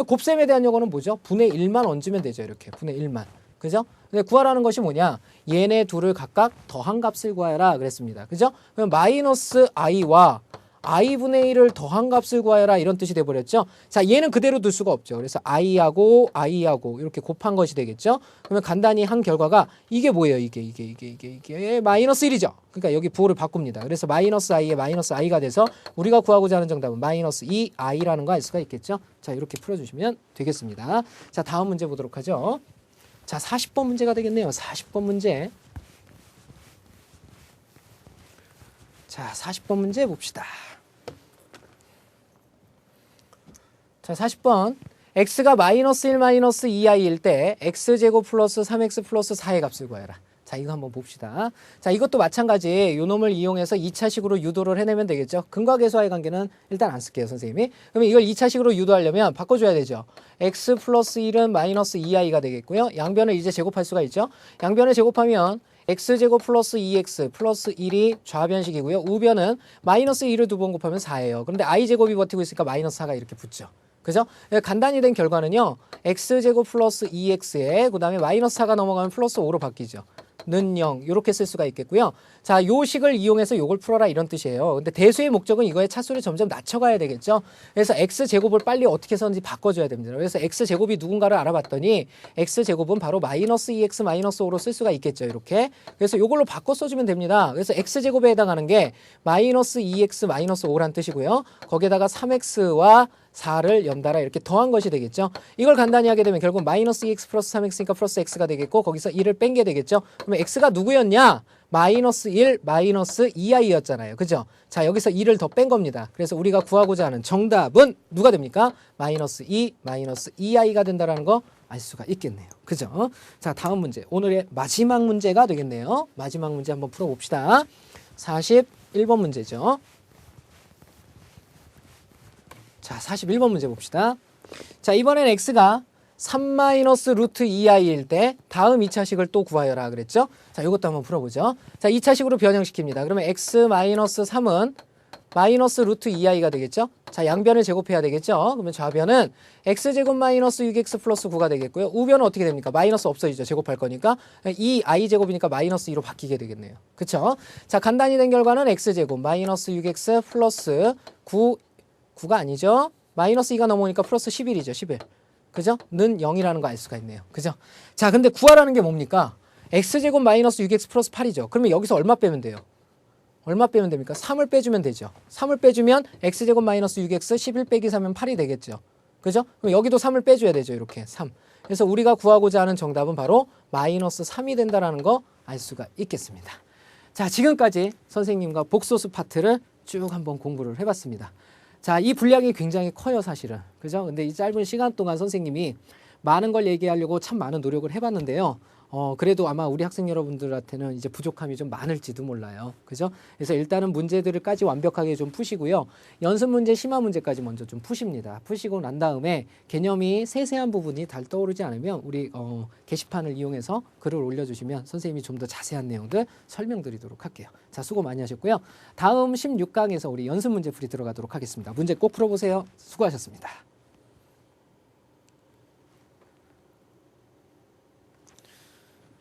[SPEAKER 1] 곱셈에 대한 역원은 뭐죠? 분의 1만 얹으면 되죠. 이렇게 분의 1만. 그죠? 근데 구하라는 것이 뭐냐? 얘네 둘을 각각 더한 값을 구하여라 그랬습니다. 그죠? 그럼 마이너스 i와 i분의 1을 더한 값을 구하여라 이런 뜻이 돼버렸죠. 자, 얘는 그대로 둘 수가 없죠. 그래서 i하고 이렇게 곱한 것이 되겠죠. 그러면 간단히 한 결과가 이게 뭐예요? 이게 마이너스 1이죠. 그러니까 여기 부호를 바꿉니다. 그래서 마이너스 i에 마이너스 i가 돼서 우리가 구하고자 하는 정답은 마이너스 2i라는 거 알 수가 있겠죠. 자, 이렇게 풀어주시면 되겠습니다. 자, 다음 문제 보도록 하죠. 자, 40번 문제가 되겠네요. 40번 문제. 자, 40번 문제 봅시다. 자, 40번. x가 마이너스 1 마이너스 2i일 때 x제곱 플러스 3x 플러스 4의 값을 구해라. 자, 이거 한번 봅시다. 자, 이것도 마찬가지 요 놈을 이용해서 2차식으로 유도를 해내면 되겠죠. 근과 계수와의 관계는 일단 안 쓸게요, 선생님이. 그러면 이걸 2차식으로 유도하려면 바꿔줘야 되죠. x 플러스 1은 마이너스 2i가 되겠고요. 양변을 이제 제곱할 수가 있죠. 양변을 제곱하면 x제곱 플러스 2x 플러스 1이 좌변식이고요. 우변은 마이너스 1을 두 번 곱하면 4예요. 그런데 i제곱이 버티고 있으니까 마이너스 4가 이렇게 붙죠. 그죠? 간단히 된 결과는요. x제곱 플러스 2x에 그 다음에 마이너스 4가 넘어가면 플러스 5로 바뀌죠. 는 0 이렇게 쓸 수가 있겠고요. 자, 요 식을 이용해서 요걸 풀어라 이런 뜻이에요. 근데 대수의 목적은 이거의 차수를 점점 낮춰가야 되겠죠. 그래서 x제곱을 빨리 어떻게 해서든지 바꿔줘야 됩니다. 그래서 x제곱이 누군가를 알아봤더니 x제곱은 바로 마이너스 2x 마이너스 5로 쓸 수가 있겠죠. 이렇게. 그래서 요걸로 바꿔 써주면 됩니다. 그래서 x제곱에 해당하는 게 마이너스 2x 마이너스 5란 뜻이고요. 거기에다가 3x와 4를 연달아 이렇게 더한 것이 되겠죠. 이걸 간단히 하게 되면 결국 마이너스 2x 플러스 3x니까 플러스 x가 되겠고 거기서 1을 뺀 게 되겠죠. 그러면 x가 누구였냐? 마이너스 1 마이너스 2i였잖아요. 그죠? 자, 여기서 1을 더 뺀 겁니다. 그래서 우리가 구하고자 하는 정답은 누가 됩니까? 마이너스 2 마이너스 2i가 된다는 거 알 수가 있겠네요. 그죠? 자, 다음 문제. 오늘의 마지막 문제가 되겠네요. 마지막 문제 한번 풀어봅시다. 41번 문제죠. 자, 41번 문제 봅시다. 자, 이번엔 x가 3 마이너스 루트 2i일 때 다음 2차식을 또 구하여라 그랬죠? 자, 이것도 한번 풀어보죠. 자, 2차식으로 변형시킵니다. 그러면 x 마이너스 3은 마이너스 루트 2i가 되겠죠? 자, 양변을 제곱해야 되겠죠? 그러면 좌변은 x제곱 마이너스 6x 플러스 9가 되겠고요. 우변은 어떻게 됩니까? 마이너스 없어지죠. 제곱할 거니까. 이 i제곱이니까 마이너스 2로 바뀌게 되겠네요. 그쵸? 자, 간단히 된 결과는 x제곱 마이너스 6x 플러스 9가 아니죠? 마이너스 2가 넘어오니까 플러스 11이죠. 11. 그죠? 는 0이라는 거 알 수가 있네요. 그죠? 자, 근데 구하라는 게 뭡니까? x제곱 마이너스 6x 플러스 8이죠. 그러면 여기서 얼마 빼면 돼요? 얼마 빼면 됩니까? 3을 빼주면 되죠. 3을 빼주면 x제곱 마이너스 6x 11 빼기 3은 8이 되겠죠. 그죠? 그럼 여기도 3을 빼줘야 되죠. 이렇게 3. 그래서 우리가 구하고자 하는 정답은 바로 마이너스 3이 된다는 거 알 수가 있겠습니다. 자, 지금까지 선생님과 복소수 파트를 쭉 한번 공부를 해봤습니다. 자, 이 분량이 굉장히 커요, 사실은. 그죠? 근데 이 짧은 시간 동안 선생님이 많은 걸 얘기하려고 참 많은 노력을 해봤는데요. 그래도 아마 우리 학생 여러분들한테는 이제 부족함이 좀 많을지도 몰라요. 그죠? 그래서 일단은 문제들을까지 완벽하게 좀 푸시고요. 연습 문제, 심화 문제까지 먼저 좀 푸십니다. 푸시고 난 다음에 개념이 세세한 부분이 잘 떠오르지 않으면 우리 게시판을 이용해서 글을 올려주시면 선생님이 좀 더 자세한 내용들 설명드리도록 할게요. 자, 수고 많이 하셨고요. 다음 16강에서 우리 연습 문제 풀이 들어가도록 하겠습니다. 문제 꼭 풀어보세요. 수고하셨습니다.